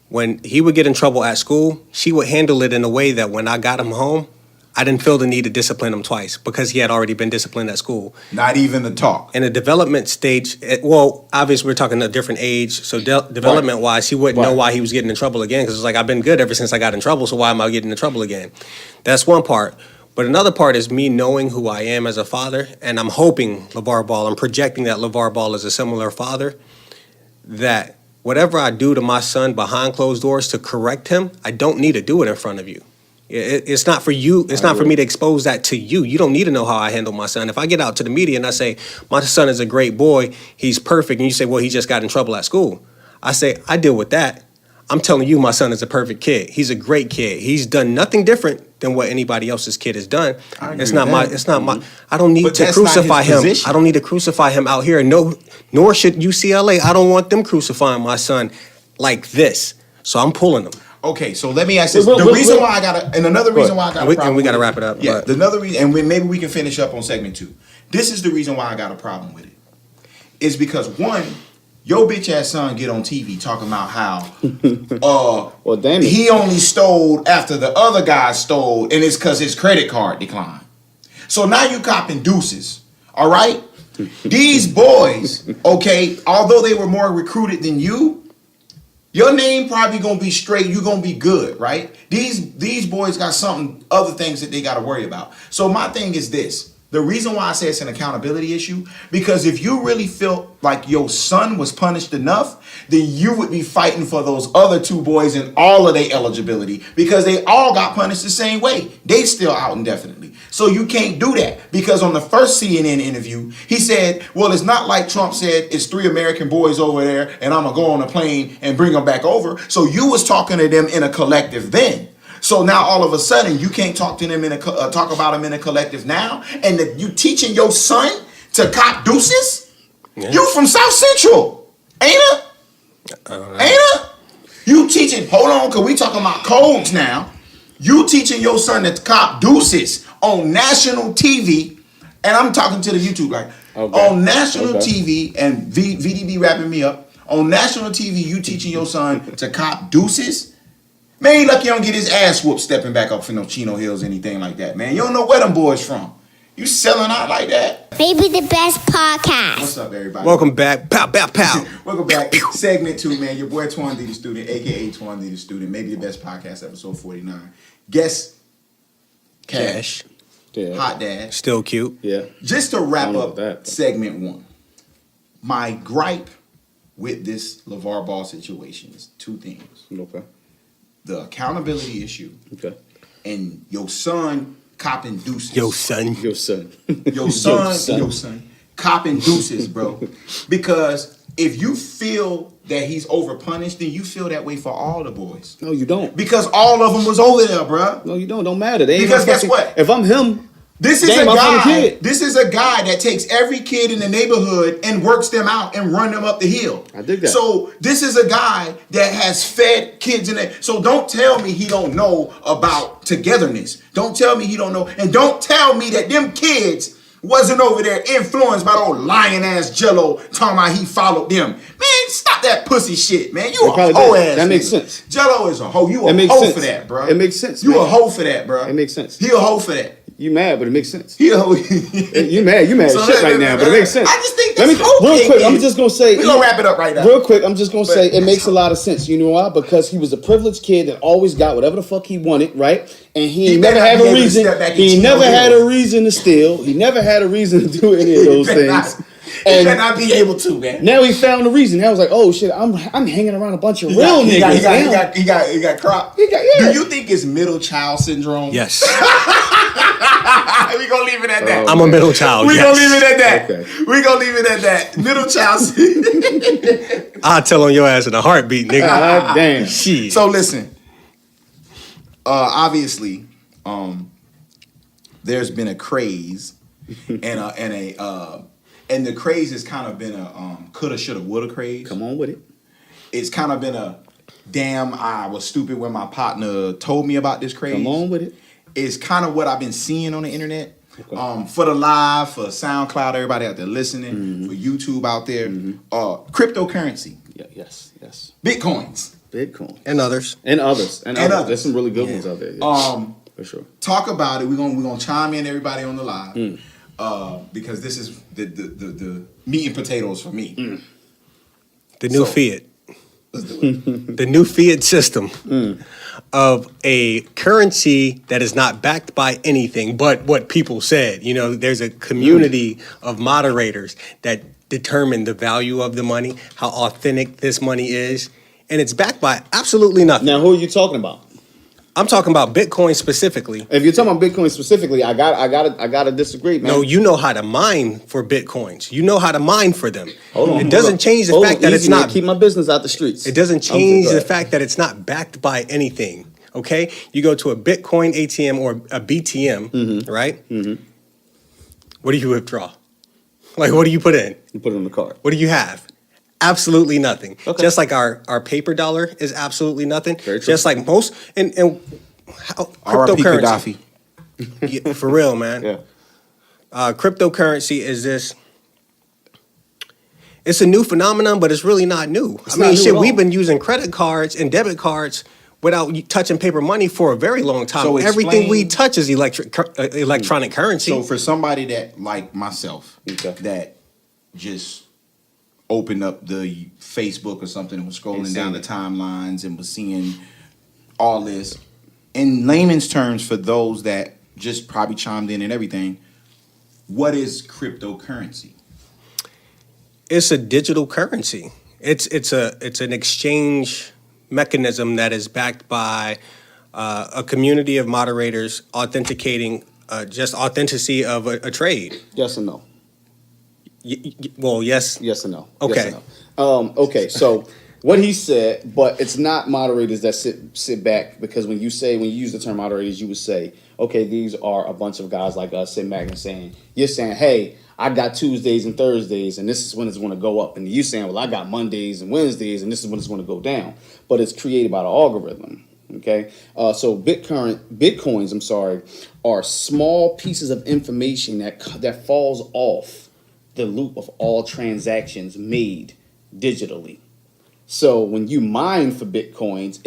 When he would get in trouble at school, she would handle it in a way that when I got him home, I didn't feel the need to discipline him twice because he had already been disciplined at school. Not even the talk. In the development stage, well, obviously we're talking a different age, so development-wise, he wouldn't know why he was getting in trouble again because it's like, I've been good ever since I got in trouble, so why am I getting in trouble again? That's one part. But another part is me knowing who I am as a father, and I'm hoping LeVar Ball, I'm projecting that LeVar Ball is a similar father, that whatever I do to my son behind closed doors to correct him, I don't need to do it in front of you. It's not for you. It's not for me to expose that to you. You don't need to know how I handle my son. If I get out to the media and I say, my son is a great boy, he's perfect, and you say, well, he just got in trouble at school. I say, I deal with that. I'm telling you my son is a perfect kid. He's a great kid. He's done nothing different than what anybody else's kid has done. It's not my, I don't need to crucify him. I don't need to crucify him out here. No, nor should UCLA. I don't want them crucifying my son like this. So I'm pulling them. Okay, so let me ask this. The reason why I got to, and another reason why I got a problem. And we got to wrap it up. Yeah, another reason, and maybe we can finish up on segment 2. This is the reason why I got a problem with it. It's because, one, your bitch ass son get on TV talking about how well, damn it. He only stole after the other guy stole, and it's because his credit card declined. So now you copping deuces, all right? These boys, okay, although they were more recruited than you, your name probably gonna be straight. You gonna be good, right? These boys got other things that they gotta worry about. So my thing is this. The reason why I say it's an accountability issue, because if you really felt like your son was punished enough, then you would be fighting for those other 2 boys and all of their eligibility, because they all got punished the same way. They still out indefinitely. So you can't do that, because on the first CNN interview, he said, well, it's not like Trump said, it's 3 American boys over there and I'm going to go on a plane and bring them back over. So you was talking to them in a collective then. So now all of a sudden you can't talk to them talk about them in a collective now, and you teaching your son to cop deuces? Yeah. You from South Central, ain't it? Ain't it? You teaching? Hold on, cause we talking about codes now. You teaching your son to cop deuces on national TV, and I'm talking to the YouTube like on national TV, and VDB wrapping me up on national TV. You teaching your son to cop deuces? Man, he lucky he don't get his ass whooped stepping back up from no Chino Hills, anything like that, man. You don't know where them boys from. You selling out like that? Maybe the best podcast. What's up, everybody? Welcome back. Pow, pow, pow. Welcome back. Segment 2, man. Your boy Twan D, the student, a.k.a. Twan D, the student. Maybe the best podcast, episode 49. Guest Cash. Yeah. Hot Dad. Still cute. Yeah. Just to wrap up segment 1. My gripe with this LeVar Ball situation is 2 things. Okay. The accountability issue. Okay. And your son copping deuces. Your son. Copping deuces, bro. Because if you feel that he's overpunished, then you feel that way for all the boys. No, you don't. Because all of them was over there, bro. No, you don't. Don't matter. Because guess what? If I'm him, this is a guy that takes every kid in the neighborhood and works them out and run them up the hill. I dig that. So this is a guy that has fed kids in it. So don't tell me he don't know about togetherness. Don't tell me he don't know. And don't tell me that them kids wasn't over there influenced by the old lying ass Jello talking about he followed them. Man, stop that pussy shit, man. You a hoe ass. That makes sense. Jello is a hoe. You a hoe for that, bro. It makes sense. You a hoe for that, bro. It makes sense. He a hoe for that. You mad, but it makes sense. He a hoe. You mad so as shit right now, but it makes sense. I just think that's real quick, I'm just gonna say. We're gonna wrap it up right now. Real quick, I'm just gonna say it makes a lot of sense. You know why? Because he was a privileged kid that always got whatever the fuck he wanted, right? And he never had a reason. He never had a reason to steal. He never had a reason to do any of those things. And he not be able to, man. Now he found the reason. Now I was like, oh shit, I'm hanging around a bunch of real niggas. He got crop. Do you think it's middle child syndrome? Yes. We gonna leave it at that. I'm a middle child. We gonna leave it at that. Okay. We gonna leave it at that. Middle child. I'll tell on your ass in a heartbeat, nigga. God damn. Shit. So listen. Obviously, there's been a craze and the craze has kind of been a coulda, shoulda, woulda craze. Come on with it. It's kind of been a damn, I was stupid when my partner told me about this craze. Come on with it. It's kind of what I've been seeing on the internet. Okay. For the live, for SoundCloud, everybody out there listening, for YouTube out there, cryptocurrency. Yeah, yes. Bitcoins. And others. There's some really good ones out there. Yeah. For sure. Talk about it. We're gonna chime in everybody on the live. Because this is the meat and potatoes for me. The new Fiat. Let's do it. The new fiat system of a currency that is not backed by anything but what people said. You know, there's a community of moderators that determine the value of the money, how authentic this money is, and it's backed by absolutely nothing. Now, who are you talking about? I'm talking about Bitcoin specifically. If you're talking about Bitcoin specifically, I gotta disagree, man. No, you know how to mine for Bitcoins. You know how to mine for them. Hold on, It doesn't change the fact that it's not. Keep my business out the streets. It doesn't change the fact that it's not backed by anything. Okay, you go to a Bitcoin ATM or a BTM, right? Mm-hmm. What do you withdraw? Like, what do you put in? You put it on the card. What do you have? Absolutely nothing. Okay. Just like our paper dollar is absolutely nothing. Very true. Just like most and R.I.P. cryptocurrency. Gaddafi. Yeah, for real, man. Yeah. Cryptocurrency is this. It's a new phenomenon, but it's really not new. It's not new shit, at all. we've been using credit cards and debit cards without touching paper money for a very long time. So Everything we explain- touch is electronic currency. So for somebody that like myself, Okay. that just opened up the Facebook or something and was scrolling down the timelines and was seeing all this, in layman's terms, for those that just probably chimed in and everything, what is cryptocurrency? It's a digital currency. It's an exchange mechanism that is backed by a community of moderators authenticating just authenticity of a trade. Yes or no? Well, yes. Yes or no? Okay. Yes or no? Okay. So what he said, but it's not moderators that sit back, because when you use the term moderators, you would say, okay, these are a bunch of guys like us sitting back and saying, you're saying, hey, I got Tuesdays and Thursdays, and this is when it's going to go up, and you saying, well, I got Mondays and Wednesdays, and this is when it's going to go down. But it's created by the algorithm. Okay, so bitcoins, are small pieces of information that falls off the loop of all transactions made digitally. So when you mine for bitcoins,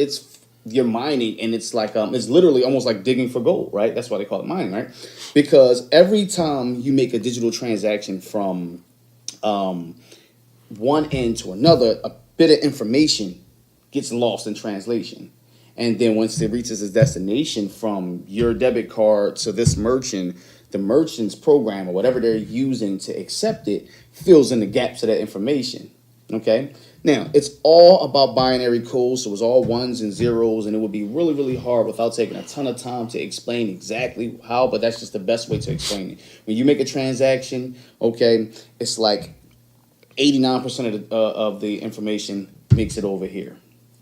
you're mining, and it's like it's literally almost like digging for gold, right? That's why they call it mining, right? Because every time you make a digital transaction from one end to another, a bit of information gets lost in translation. And then once it reaches its destination from your debit card to this merchant, the merchant's program or whatever they're using to accept it fills in the gaps of that information. Okay? Now, it's all about binary codes, so it's all ones and zeros, and it would be really, really hard without taking a ton of time to explain exactly how, but that's just the best way to explain it. When you make a transaction, okay, it's like 89% of the information makes it over here.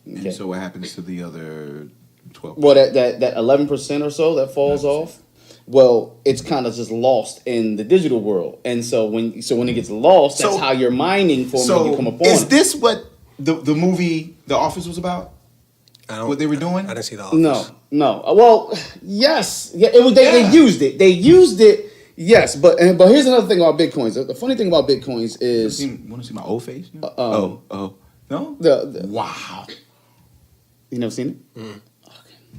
Okay. And so what happens to the other 12? Well, that 11% or so that falls off, well, it's kind of just lost in the digital world. And so when it gets lost, that's how you're mining for when you come upon is it. this what the movie The Office was about? What they were doing? I didn't see The Office. No. Well, yes. Yeah, it was. They used it. They used it. Yes, but here's another thing about bitcoins. The funny thing about bitcoins is, Want to see my old face? oh, no. Wow, you never seen it?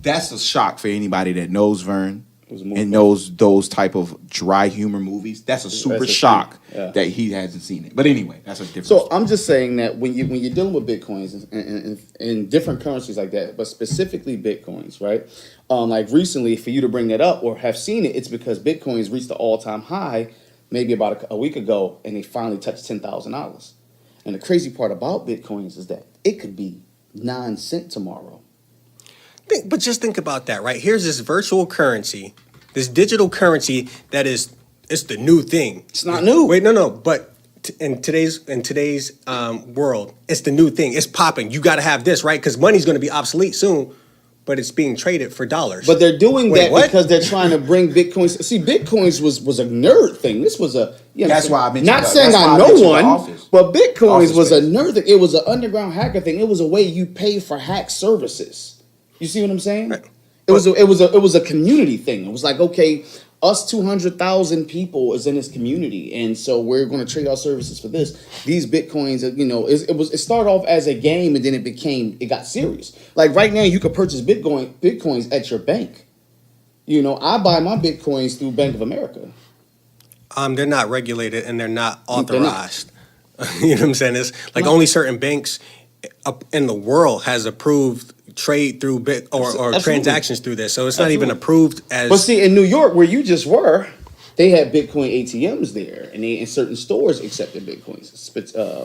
that's a shock for anybody that knows Vern was a movie. and knows those type of dry humor movies. That's a super That's a shock thing. Yeah. that he hasn't seen it. But anyway, that's a different. So story. I'm just saying that when you're dealing with bitcoins and different currencies like that, but specifically bitcoins, right? Like recently, for you to bring that up or have seen it, it's because bitcoins reached the all-time high maybe about a week ago, and they finally touched $10,000. And the crazy part about bitcoins is that it could be 9 cents tomorrow. But just think about that, right? Here's this virtual currency, this digital currency it's the new thing. It's not new. Wait, no. But in today's world, it's the new thing. It's popping. You got to have this, right? Because money's going to be obsolete soon. But it's being traded for dollars. But they're doing Wait, that what? because they're trying to bring bitcoins. See, bitcoins was a nerd thing. This was a That's why I mentioned not that. saying That's why I I know mentioned The one, Office. but bitcoins Office was a Space. nerd thing. It was an underground hacker thing. It was a way you pay for hack services. You see what I'm saying? Right. It was a community thing. It was like, okay, us 200,000 people is in this community, and so we're going to trade our services for this. These bitcoins, it started off as a game, and then it got serious. Like right now, you could purchase bitcoins at your bank. I buy my bitcoins through Bank of America. They're not regulated and they're not They're not. authorized. You know what I'm saying? It's like only certain banks in the world has approved trade through or Absolutely. transactions through this. So it's not Absolutely. even approved as. But see, in New York, where you just were, they had Bitcoin ATMs there, and they in certain stores accepted Bitcoins,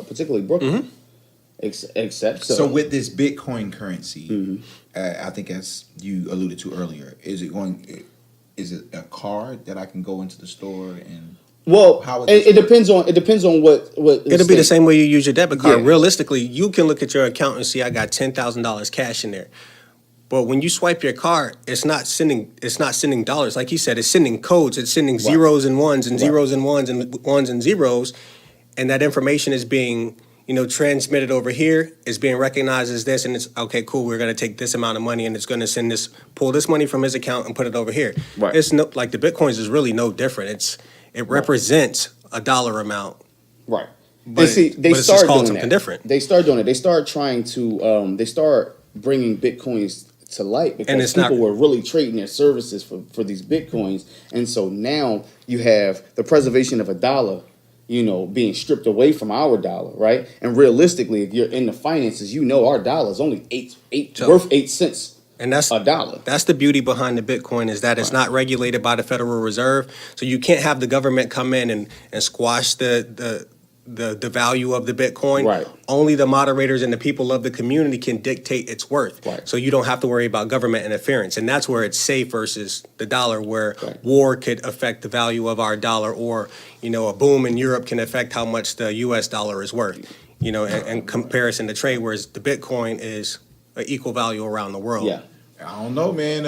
particularly Brooklyn. Except So with this Bitcoin currency, I think as you alluded to earlier, is it a card that I can go into the store and? Well, How it depends on what. It'll be the same way you use your debit card. Yeah. Realistically, you can look at your account and see I got $10,000 cash in there. But when you swipe your card, it's not sending dollars. Like you said, it's sending codes. It's sending zeros and ones and zeros and ones and ones and zeros. And that information is being, transmitted over here. It's being recognized as this, and it's okay, cool. We're gonna take this amount of money, and it's gonna pull this money from his account and put it over here. Right. It's no like the Bitcoins is really no different. It represents a dollar amount. Right. But they it's start just called doing something that. different. They start doing it. They start trying to. They start bringing Bitcoins to light because it's people not- were really trading their services for these Bitcoins, and so now you have the preservation of a dollar, being stripped away from our dollar, right? And realistically, if you're in the finances, our dollar is only worth 8 cents. And that's a dollar. That's the beauty behind the Bitcoin is that it's not regulated by the Federal Reserve. So you can't have the government come in and squash the value of the Bitcoin. Right. Only the moderators and the people of the community can dictate its worth. Right. So you don't have to worry about government interference. And that's where it's safe versus the dollar, where Right. war could affect the value of our dollar, or a boom in Europe can affect how much the US dollar is worth. In comparison to trade, whereas the Bitcoin is an equal value around the world. Yeah. I don't know, man.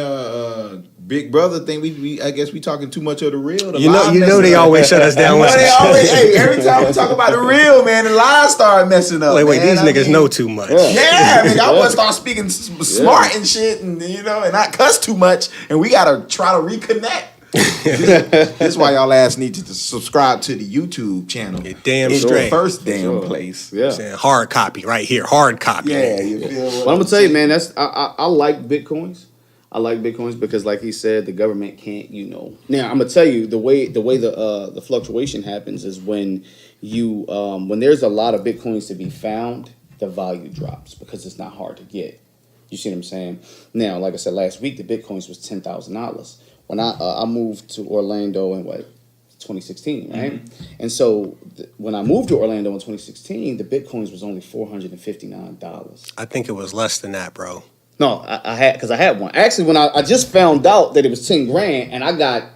Big Brother think we I guess we talking too much of the real. The You live know they messing up. always shut us down. You know with they some always, shit. hey, every time we talk about the real, man, the lies start messing up. Wait, man. these I niggas mean, know too much. Yeah, I mean, I want to start speaking smart and shit, and and not cuss too much, and we gotta try to reconnect. This is why y'all ass need to subscribe to the YouTube channel. You're damn It's straight. the first damn Sure. place. Yeah. Saying hard copy right here, hard copy. Yeah, you feel what Well, I'm gonna tell you, man. I like Bitcoins. I like Bitcoins because, like he said, the government can't. Now I'm gonna tell you the way the fluctuation happens is when when there's a lot of Bitcoins to be found, the value drops because it's not hard to get. You see what I'm saying? Now, like I said last week, the Bitcoins was $10,000 when I moved to Orlando in 2016, right? And so when I moved to Orlando in 2016, the Bitcoins was only $459. I think it was less than that, bro. No, I had one. Actually, when I just found out that it was 10 grand and I got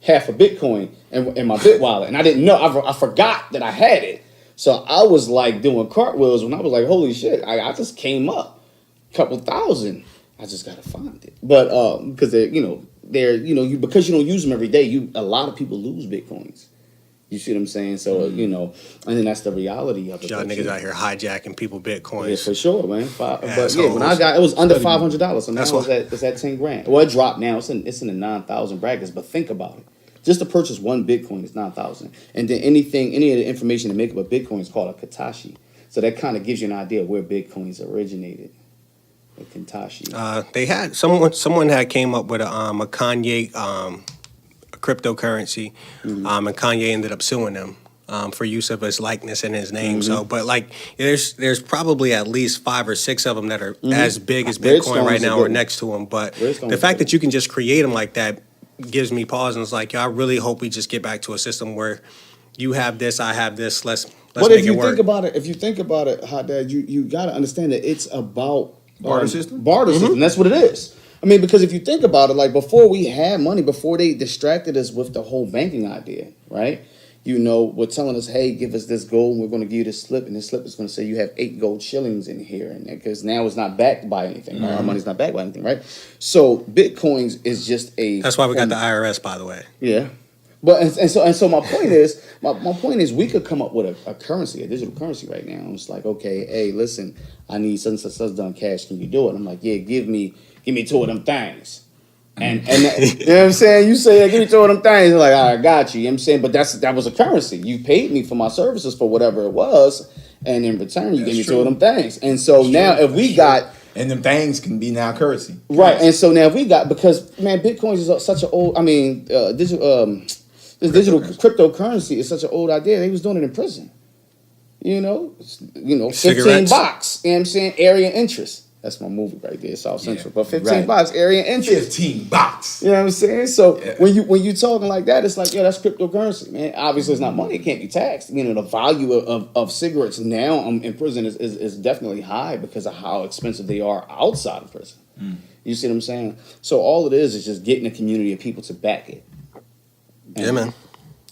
half a Bitcoin in my Bit wallet, and I didn't know, I forgot that I had it. So I was like doing cartwheels when I was like, holy shit, I just came up a couple thousand. I just gotta find it. But because because you don't use them every day, a lot of people lose Bitcoins. You see what I'm saying? So, and then that's the reality of it. Y'all niggas out here hijacking people Bitcoins. Yeah, for sure, man. But Assholes. when I got it was under $500. So now That's it's at 10 grand. Well, it dropped now. It's in the 9,000 brackets. But think about it. Just to purchase one Bitcoin is 9,000. And then any of the information to make up a Bitcoin is called a Katashi. So that kind of gives you an idea of where Bitcoins originated. A Katashi. They had someone had came up with a Kanye cryptocurrency, and Kanye ended up suing them for use of his likeness and his name. So, but there's probably at least 5 or 6 of them that are as big as Bitcoin right now or next to them. But the fact that you can just create them like that gives me pause, and it's like, I really hope we just get back to a system where you have this, I have this. Let's But make if it you work. if you think about it, Hot Dad, you got to understand that it's about Barter system? Barter system. That's what it is. I mean, because if you think about it, like before we had money, before they distracted us with the whole banking idea, right? We're telling us, hey, give us this gold, and we're going to give you this slip, and this slip is going to say you have 8 gold shillings in here, and because now it's not backed by anything, right? Our money's not backed by anything, right? So Bitcoins is just a. That's why we got the IRS, by the way. Yeah. But and so my point is my point is we could come up with a currency, a digital currency right now. And it's like, okay, hey, listen, I need such and such done cash. Can you do it? I'm like, yeah, give me 2 of them things. And you know what I'm saying? You say, give me 2 of them things. They're like, all right, I got you. You know what I'm saying? But that was a currency. You paid me for my services for whatever it was, and in return you gave me 2 of them things. And so now if we got. And them things can be now currency. Right, and so now if we got, because man, Bitcoin is such an old, digital cryptocurrency is such an old idea. They was doing it in prison. 15 Cigarettes. bucks. You know what I'm saying? Area interest. That's my movie right there, South Central. But 15 bucks, area interest. 15 bucks. You know what I'm saying? So when you talking like that, it's like, that's cryptocurrency, man. Obviously, it's not money; it can't be taxed. The value of cigarettes now in prison is definitely high because of how expensive they are outside of prison. You see what I'm saying? So all it is just getting a community of people to back it. Man.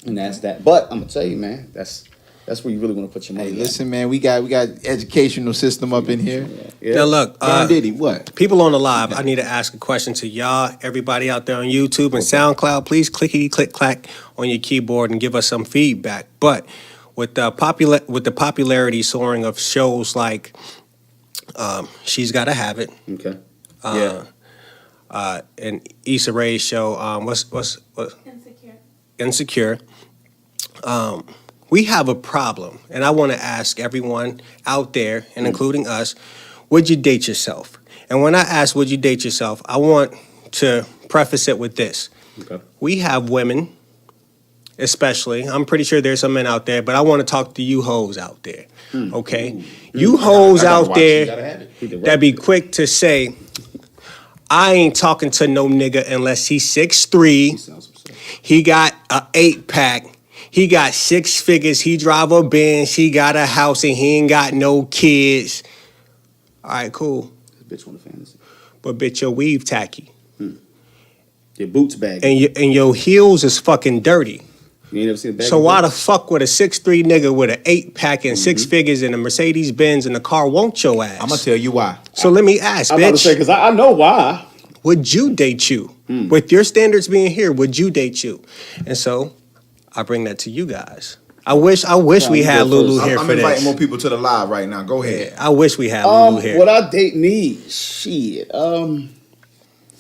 And that's that. But I'm gonna tell you, man, that's where you really want to put your money. Hey, listen, man, we got educational system up in here. Now look, Twan D, what? people on the live, I need to ask a question to y'all, everybody out there on YouTube and SoundCloud. Please click clack on your keyboard and give us some feedback. But with the popularity soaring of shows like She's Gotta Have It, Okay. and Issa Rae's show, what's Insecure. We have a problem, and I want to ask everyone out there, and including us, would you date yourself? And when I ask, would you date yourself, I want to preface it with this. Okay. We have women, especially, I'm pretty sure there's some men out there, but I want to talk to you hoes out there, okay? You hoes out there that be quick to say, I ain't talking to no nigga unless he's 6'3", he got a 8-pack, he got 6 figures, he drive a Benz, he got a house, and he ain't got no kids. All right, cool. This bitch want a fantasy. But bitch, your weave tacky. Your boots baggy. And your heels is fucking dirty. You ain't never seen a baggy So why the boots? fuck would a 6'3" nigga with an 8-pack and 6 figures and a Mercedes Benz in the car want your ass? I'm gonna tell you why. So let me ask, I'm about to say, bitch, because I know why. would you date you? With your standards being here, would you date you? And so I bring that to you guys. I wish we you had go Lulu first. here I'm for inviting this. more people to the live right now. Go ahead. I wish we had Lulu here. Would I date me? Shit. And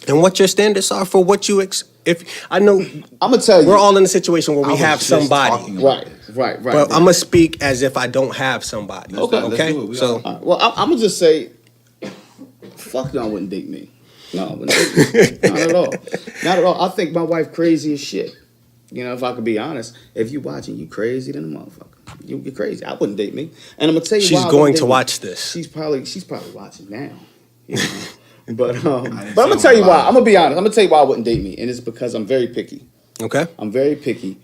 what your standards are for what you if I know I'm gonna tell you. we're all in a situation where I we was have just somebody. talking about Right. But I'm gonna speak as if I don't have somebody. Okay. Let's Okay. do it. We So All right, well, I'm gonna just say, fuck no, I wouldn't date me. No, I wouldn't date me. Not at all. Not at all. I think my wife crazy as shit. If I could be honest, if you watching, you crazy than a motherfucker. You're crazy. I wouldn't date me. And I'm gonna tell you why she's I going wouldn't to date me. watch this. She's probably watching now. But I'm see gonna him tell you why. live. I'm gonna be honest. I'm gonna tell you why I wouldn't date me, and it's because I'm very picky. Okay. I'm very picky.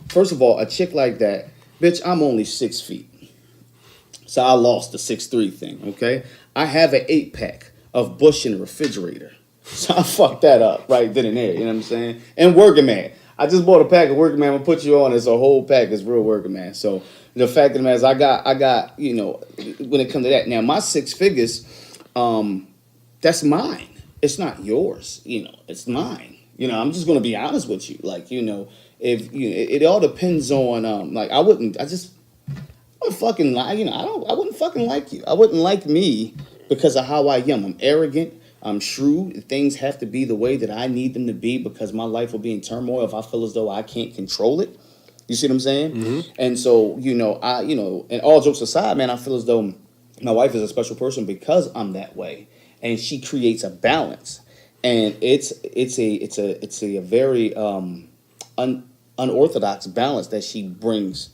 First of all, a chick like that, bitch, I'm only 6 feet. So I lost the 6'3" thing, okay? I have an 8-pack of Bush in the refrigerator. So I fucked that up right then and there, you know what I'm saying? And Working Man. I just bought a pack of Working Man. I'm gonna put you on. It's a whole pack. It's real Working Man. So the fact of the matter is I got, when it comes to that. Now, my 6 figures, that's mine. It's not yours, it's mine. I'm just gonna be honest with you. Like, if it all depends on I wouldn't fucking like, I wouldn't fucking like you. I wouldn't like me because of how I am. I'm arrogant. I'm shrewd. Things have to be the way that I need them to be because my life will be in turmoil if I feel as though I can't control it. You see what I'm saying? Mm-hmm. And so, and all jokes aside, man, I feel as though my wife is a special person because I'm that way, and she creates a balance, and it's a very unorthodox balance that she brings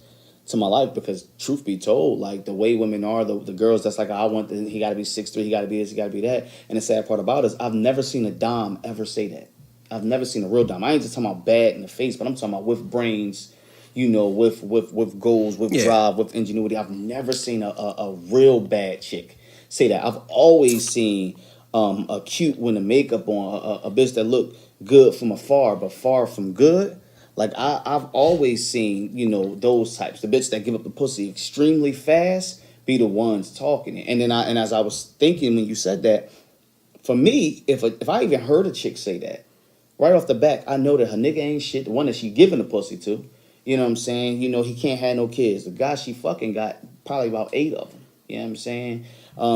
to my life because truth be told, like the way women are, the girls that's like, he got to be 6'3", he got to be this, he got to be that. And the sad part about it is I've never seen a dom ever say that. I've never seen a real dom. I ain't just talking about bad in the face, but I'm talking about with brains, with goals, with drive, with ingenuity. I've never seen a real bad chick say that. I've always seen a cute with the makeup on, a bitch that look good from afar, but far from good. Like, I've always seen, those types. The bitch that give up the pussy extremely fast be the ones talking it. And then as I was thinking when you said that, for me, if I even heard a chick say that, right off the bat, I know that her nigga ain't shit, the one that she giving the pussy to. You know what I'm saying? He can't have no kids. The guy she fucking got probably about 8 of them. You know what I'm saying?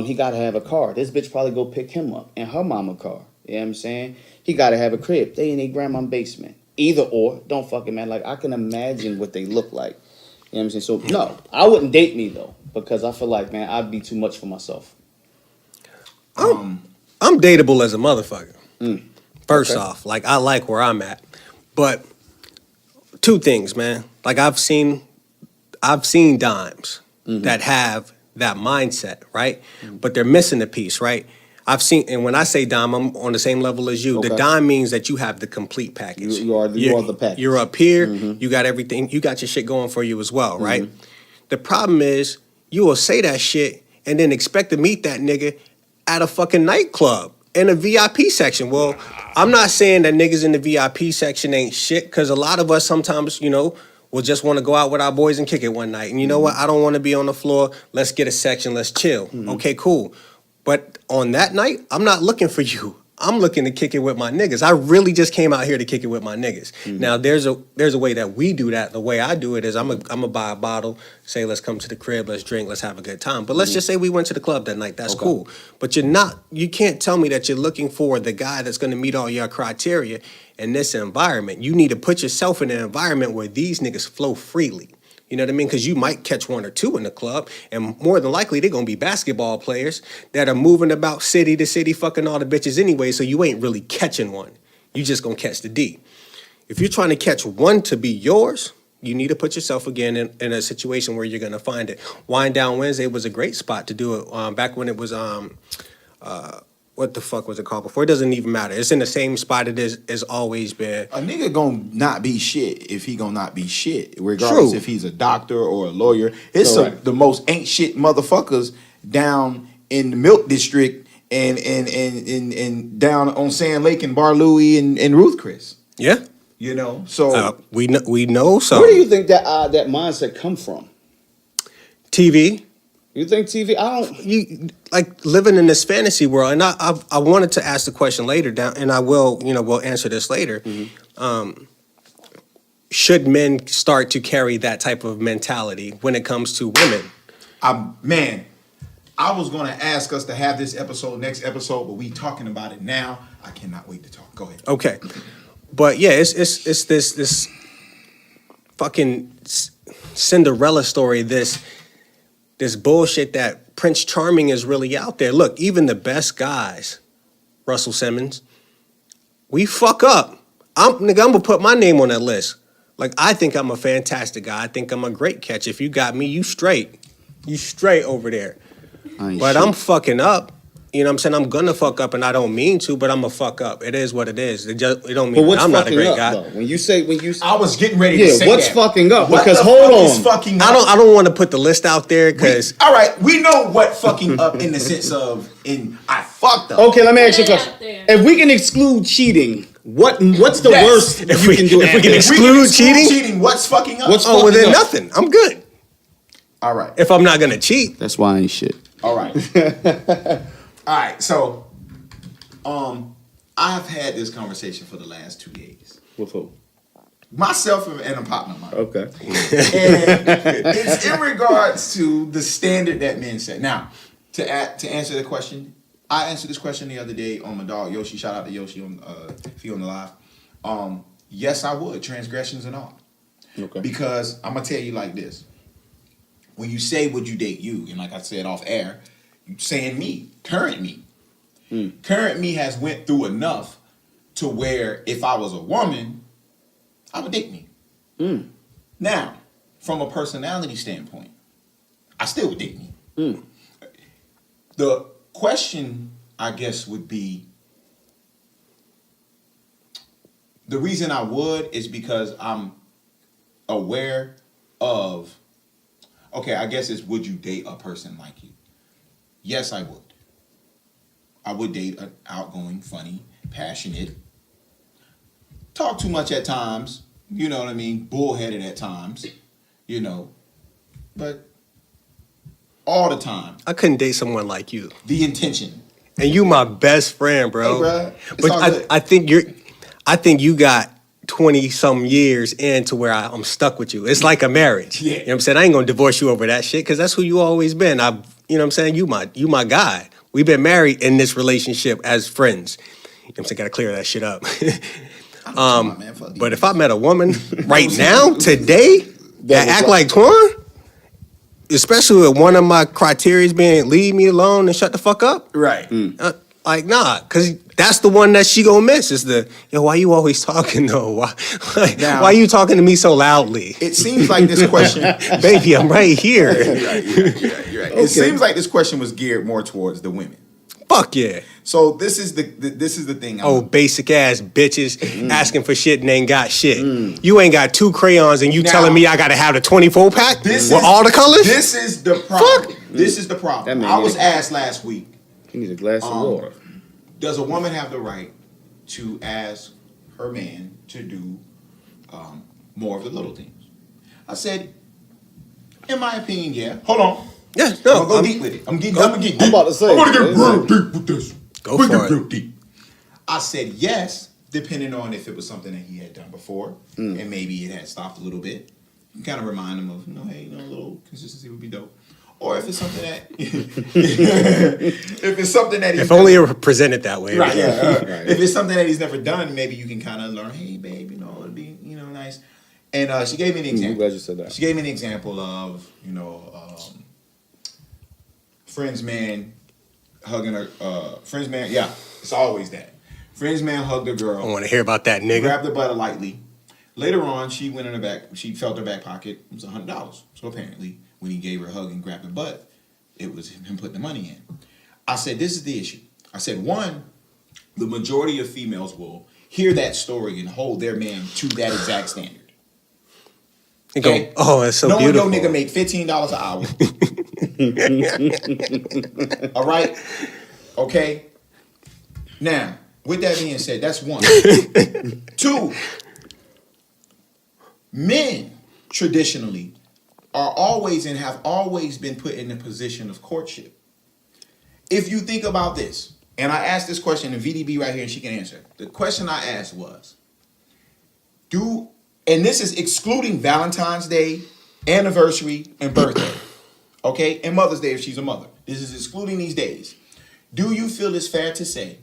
He got to have a car. This bitch probably go pick him up in her mama car. You know what I'm saying? He got to have a crib. They in their grandma's basement. Either or, don't fucking matter. Like, I can imagine what they look like. You know what I'm saying? So, no, I wouldn't date me, though, because I feel like, man, I'd be too much for myself. I'm dateable as a motherfucker. First off, like, I like where I'm at. But 2 things, man. Like, I've seen dimes. that have that mindset, right? But they're missing the piece, right? I've seen, and when I say dime, I'm on the same level as you. The Okay. dime means that you have the complete package. You are the package. You're up here. You got everything. You got your shit going for you as well, right? The problem is you will say that shit and then expect to meet that nigga at a fucking nightclub in a VIP section. Well, I'm not saying that niggas in the VIP section ain't shit, because a lot of us sometimes, we'll just want to go out with our boys and kick it one night. And you know what? I don't want to be on the floor. Let's get a section. Let's chill. Okay, cool. But on that night, I'm not looking for you. I'm looking to kick it with my niggas. I really just came out here to kick it with my niggas. Now, there's a way that we do that. The way I do it is I'm gonna buy a bottle, say let's come to the crib, let's drink, let's have a good time. But let's just say we went to the club that night. That's cool. But you can't tell me that you're looking for the guy that's gonna meet all your criteria in this environment. You need to put yourself in an environment where these niggas flow freely. You know what I mean? Because you might catch one or two in the club, and more than likely they're gonna be basketball players that are moving about city to city, fucking all the bitches anyway. So you ain't really catching one. You just gonna catch the D. If you're trying to catch one to be yours, you need to put yourself again in a situation where you're gonna find it. Wind Down Wednesday was a great spot to do it. Back when it was what the fuck was it called before? It doesn't even matter. It's in the same spot it has always been. A nigga gonna not be shit if he gonna not be shit, regardless if he's a doctor or a lawyer. It's the most ain't shit motherfuckers down in the Milk District and down on Sand Lake and Bar Louie and Ruth Chris. Yeah. So we know so. Where do you think that mindset come from? TV. You think TV? You like living in this fantasy world, and I wanted to ask the question later down, and I will, we'll answer this later. Should men start to carry that type of mentality when it comes to women? I was gonna ask us to have this next episode, but we talking about it now. I cannot wait to talk. Go ahead. Okay, but yeah, it's this fucking Cinderella story. This bullshit that Prince Charming is really out there. Look, even the best guys, Russell Simmons, we fuck up. I'm gonna put my name on that list. Like, I think I'm a fantastic guy. I think I'm a great catch. If you got me, you straight. You straight over there. But I'm fucking up. You know what I'm saying? I'm gonna fuck up, and I don't mean to, but I'm a fuck up. It is what it is. It don't mean I'm not a great guy. Though? When you say I was getting ready to say what's that. fucking up? What because the hold fuck on, is fucking up? I don't want to put the list out there because all right, we know what fucking up in the sense of I fucked up. Okay, let me ask you a question. If we can exclude cheating, what's the worst If you we- can do? if we can If we exclude cheating? what's fucking up? well then nothing. I'm good. All right. If I'm not gonna cheat. That's why I ain't shit. All right. All right. So, I've had this conversation for the last 2 days. With who? Myself and a partner of mine. Okay. And it's in regards to the standard that men set. Now, to answer the question, I answered this question the other day on my dog Yoshi. Shout out to Yoshi on if he on the live. Yes, I would. Transgressions and all. Okay. Because I'm gonna tell you like this. When you say would you date you, and like I said off air, you saying me, current me. Current me has went through enough to where if I was a woman, I would date me. Now, from a personality standpoint, I still would date me. The question, I guess, would be, the reason I would is because I'm aware of, okay, I guess it's would you date a person like you? Yes, I would. I would date an outgoing, funny, passionate, talk too much at times, you know what I mean, bullheaded at times, but all the time. I couldn't date someone like you. The intention. And you my best friend, bro. Hey, bro. It's But all good. I think you got 20-some years into where I'm stuck with you. It's like a marriage. Yeah. You know what I'm saying? I ain't gonna divorce you over that shit because that's who you always been. You know what I'm saying? You my guy. We've been married in this relationship as friends. You know what I'm saying? Gotta clear that shit up. But if I met a woman right now, today, that act like Twan, especially with one of my criteria being leave me alone and shut the fuck up, Right. Like, nah, because that's the one that she gonna miss. Is the, yo, why you always talking though? Now- Why you talking to me so loudly? It seems like this question, Baby, I'm right here. you're right. It seems like this question was geared more towards the women. Fuck yeah. So this is the thing. Oh, basic ass bitches asking for shit and ain't got shit. You ain't got 2 crayons and you Now- telling me I gotta have the 24 pack This with is- all the colors? This is the problem. Fuck. This is the That problem. man I was is- asked last week, You need a glass of water. does a woman have the right to ask her man to do more of the little things? I said, in my opinion, yeah. Hold on. Yeah, I'm no. gonna go deep with it. I'm gonna get deep. I'm about to say, I'm gonna get man. real deep with this. Go We're for gonna it. get real deep. I said yes, depending on if it was something that he had done before, and maybe it had stopped a little bit. You kind of remind him of, hey, a little consistency would be dope. Or if it's something that, if it's something that he's If only it were presented that way. right, yeah. Right. If it's something that he's never done, maybe you can kind of learn. Hey, babe, it'd be nice. And she gave me an I'm example. glad you said that. She gave me an example of friend's man hugging her. Friend's man, yeah, it's always that. Friend's man hugged a girl. I want to hear about that, nigga. Grabbed her butt lightly. Later on, she went in her back. She felt her back pocket. It was $100. So apparently, when he gave her a hug and grabbed her butt, it was him putting the money in. I said, this is the issue. I said, one, the majority of females will hear that story and hold their man to that exact standard. You go, Okay? oh, that's so Knowing beautiful. no nigga make $15 an hour. All right? Okay? Now, with that being said, that's one. 2, men traditionally are always and have always been put in a position of courtship. If you think about this, and I asked this question to VDB right here and she can answer. The question I asked was, and this is excluding Valentine's Day, anniversary, and birthday, okay? And Mother's Day if she's a mother. This is excluding these days. Do you feel it's fair to say,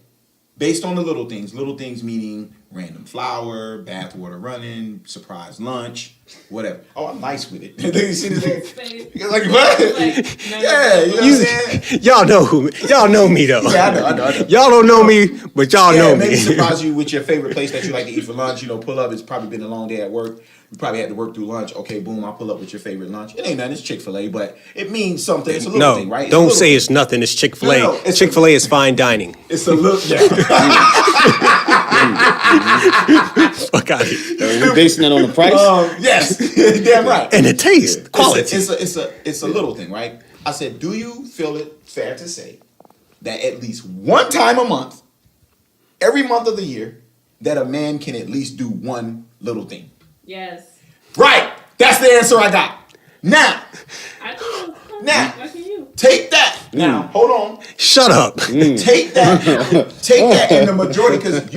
based on the little things meaning random flower, bathwater running, surprise lunch, whatever. Oh, I'm nice with it. You see this thing? Like, what? Yeah, you know what I'm saying? Y'all know me though. Yeah, I know. Y'all don't know me, but y'all know maybe me. surprise you with your favorite place that you like to eat for lunch. Pull up. It's probably been a long day at work. You probably had to work through lunch. Okay, boom, I'll pull up with your favorite lunch. It ain't nothing. It's Chick-fil-A, but it means something. It's a little thing, right? Don't say it's nothing. It's Chick-fil-A. No, it's Chick-fil-A is fine dining. It's a little. Yeah. Fuck out of here. Are we basing that on the price? Yes, damn right. And the taste, quality. It's a little thing, right? I said, do you feel it fair to say that at least one time a month, every month of the year, that a man can at least do one little thing? Yes. Right. That's the answer I got. Now, I do. Now. Lucky you. take that. Now, hold on. Shut up. Take that. Take that in the majority, because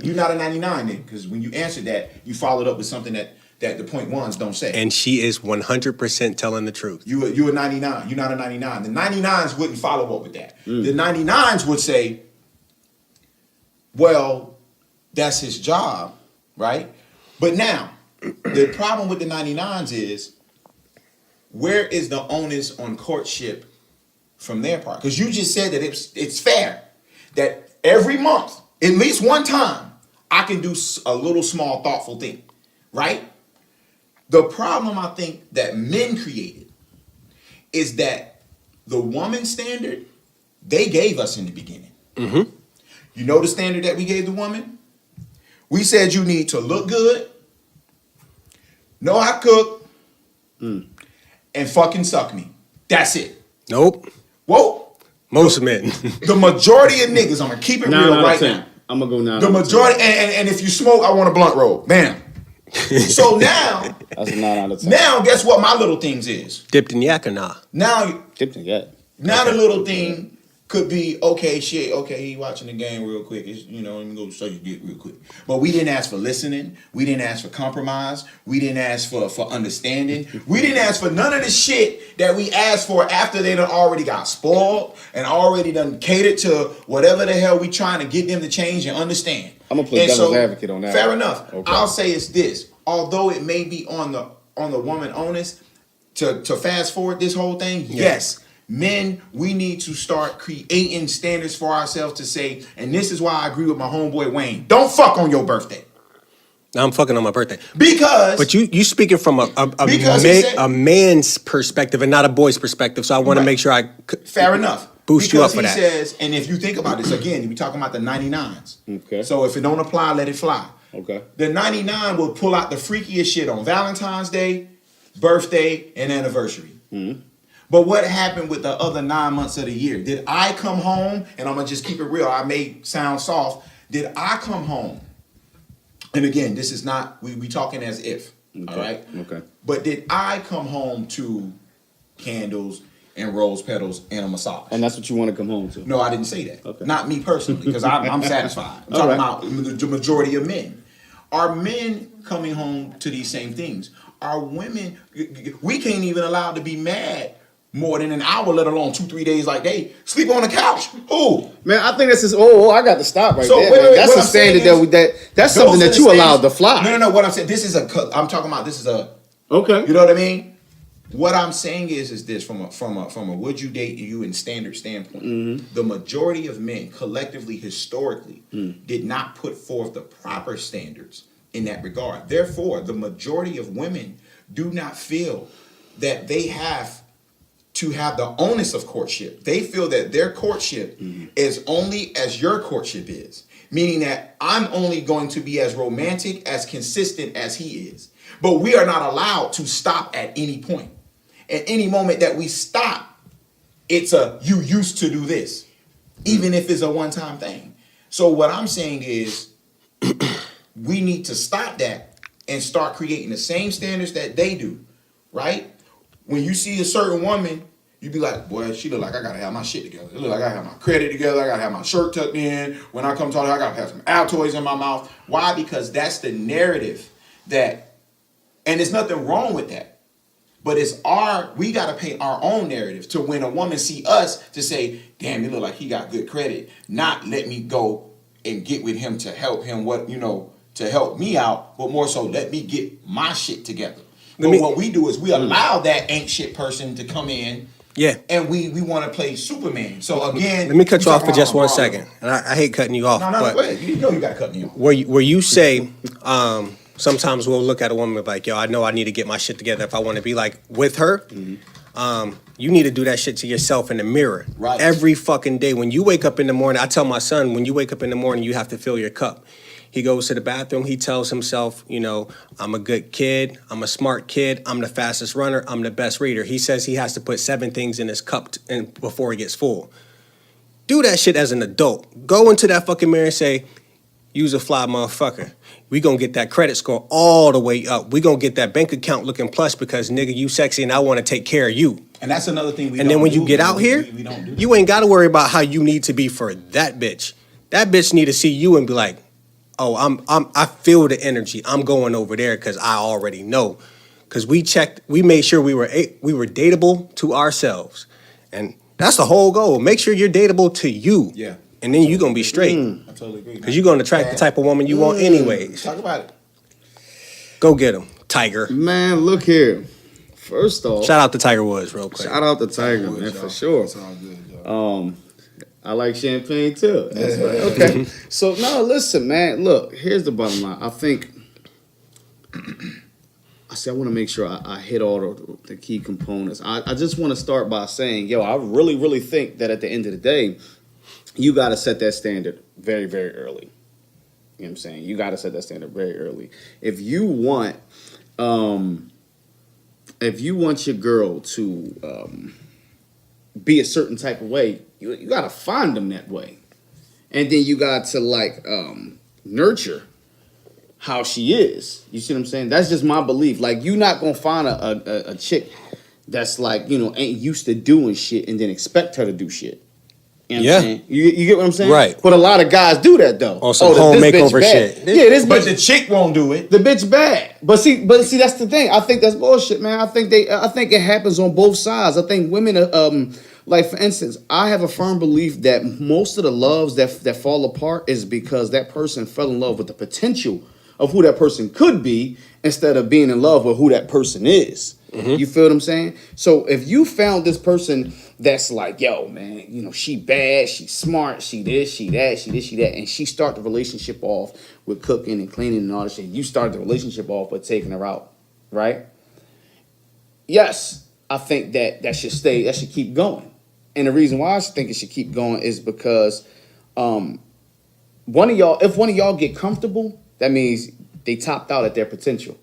you're not a 99 then. Because when you answered that, you followed up with something that the point ones don't say. And she is 100% telling the truth. You a 99. You're not a 99. The 99s wouldn't follow up with that. The 99s would say, well, that's his job, right? But now, the problem with the 99s is, where is the onus on courtship from their part? Because you just said that it's fair that every month, at least one time, I can do a little small thoughtful thing, right? The problem I think that men created is that the woman standard they gave us in the beginning. Mm-hmm. You know the standard that we gave the woman? We said you need to look good, know how to cook, and fucking suck me. That's it. Nope. Whoa. Most men. The majority of niggas, I'm gonna keep it real right now. I'm gonna go now. The majority, and if you smoke, I want a blunt roll. Bam. So now, That's a 9 out of 10. now guess what my little things is? Dipped in yak or nah? Now Dipped in yet. the little thing could be, okay, he watching the game real quick. It's, let me go suck your dick real quick. But we didn't ask for listening. We didn't ask for compromise. We didn't ask for understanding. We didn't ask for none of the shit that we asked for after they done already got spoiled and already done catered to whatever the hell we trying to get them to change and understand. I'm gonna play devil's advocate on that. Fair enough. Okay. I'll say it's this. Although it may be on the woman onus to fast forward this whole thing, yes, Men, we need to start creating standards for ourselves to say, and this is why I agree with my homeboy Wayne. Don't fuck on your birthday. Now I'm fucking on my birthday. Because But you speaking from a man's perspective and not a boy's perspective, so I want to make sure fair enough. Boost you up for because that. he says, and if you think about this, again, we talking about the 99s. Okay. So if it don't apply, let it fly. Okay. The 99 will pull out the freakiest shit on Valentine's Day, birthday, and anniversary. Mm-hmm. But what happened with the other 9 months of the year? Did I come home, and I'm going to just keep it real, I may sound soft, did I come home? And again, this is not, we talking as if, Okay. all right? Okay. But did I come home to candles and rose petals and a massage? And that's what you want to come home to. No, I didn't say that. Okay. Not me personally, because I'm satisfied. I'm All talking right. about the majority of men. Are men coming home to these same things? Are women, we can't even allow to be mad more than an hour, let alone 2-3 days like, hey, sleep on the couch. Ooh. Man, I think this is. Oh, I got to stop right So, there. wait, man. wait, That's what a I'm saying standard that's Those something are that the you standards. allowed to fly. No, what I'm saying, I'm talking about this is a, Okay. you know what I mean? What I'm saying is this from a would you date you in standard standpoint. Mm-hmm. The majority of men collectively, historically, did not put forth the proper standards in that regard. Therefore, the majority of women do not feel that they have to have the onus of courtship. They feel that their courtship is only as your courtship is. Meaning that I'm only going to be as romantic, as consistent as he is. But we are not allowed to stop at any point. At any moment that we stop, it's a you used to do this. Even if it's a one-time thing. So what I'm saying is we need to stop that and start creating the same standards that they do. Right? When you see a certain woman, you be like, boy, she look like I gotta have my shit together. It look like I gotta have my credit together. I gotta have my shirt tucked in. When I come talk to her, I gotta have some Altoids in my mouth. Why? Because that's the narrative that, and there's nothing wrong with that. But we gotta paint our own narrative to when a woman see us to say, damn, it look like he got good credit. Not let me go and get with him to help him to help me out, but more so let me get my shit together. But what we do is we allow that ain't shit person to come in. Yeah. And we want to play Superman. So again, Let me cut you off for just 1 second. And I hate cutting you off. No, but go ahead. You know you got to cut me off. Where you say, sometimes we'll look at a woman like, yo, I know I need to get my shit together if I want to be like with her. You need to do that shit to yourself in the mirror. Right. Every fucking day. When you wake up in the morning, I tell my son, when you wake up in the morning, you have to fill your cup. He goes to the bathroom. He tells himself, I'm a good kid. I'm a smart kid. I'm the fastest runner. I'm the best reader. He says he has to put 7 things in his cup before he gets full. Do that shit as an adult. Go into that fucking mirror and say, use a fly motherfucker. We gonna get that credit score all the way up. We gonna get that bank account looking plush because nigga, you sexy and I want to take care of you. And that's another thing we And then when you get out here, we don't do that. you ain't got to worry about how you need to be for that bitch. That bitch need to see you and be like, oh, I feel the energy. I'm going over there because I already know. Because we made sure we were dateable to ourselves. And that's the whole goal. Make sure you're dateable to you. Yeah. And then you're going to be straight. I totally agree. Because you're going to attract the type of woman you want anyways. Talk about it. Go get him, Tiger. Man, look here. First off, Shout out to Tiger Woods real quick. shout out to Tiger, man, for sure. It's all good, y'all. I like champagne too. That's right. Okay. So no, listen, man. Look, here's the bottom line. I think I want to make sure I hit all the key components. I just want to start by saying, yo, I really, really think that at the end of the day, you got to set that standard very, very early. You know what I'm saying? You got to set that standard very early. If you want your girl to be a certain type of way, you got to find them that way. And then you got to nurture how she is. You see what I'm saying? That's just my belief. Like, you're not going to find a chick that's like, ain't used to doing shit and then expect her to do shit. You know what I'm saying? You get what I'm saying? Right. But a lot of guys do that though. On some home this bitch makeover bad. shit. Yeah, this But bitch. the chick won't do it. The bitch bad. But see, that's the thing. I think that's bullshit, man. I think it happens on both sides. I think women are, like, for instance, I have a firm belief that most of the loves that fall apart is because that person fell in love with the potential of who that person could be instead of being in love with who that person is. Mm-hmm. You feel what I'm saying? So if you found this person that's like, yo, man, you know, she bad, she smart, she this, she that, she this, she that, and she start the relationship off with cooking and cleaning and all that shit. You start the relationship off with taking her out, right? Yes, I think that should stay, that should keep going. And the reason why I think it should keep going is because if one of y'all get comfortable, that means they topped out at their potential.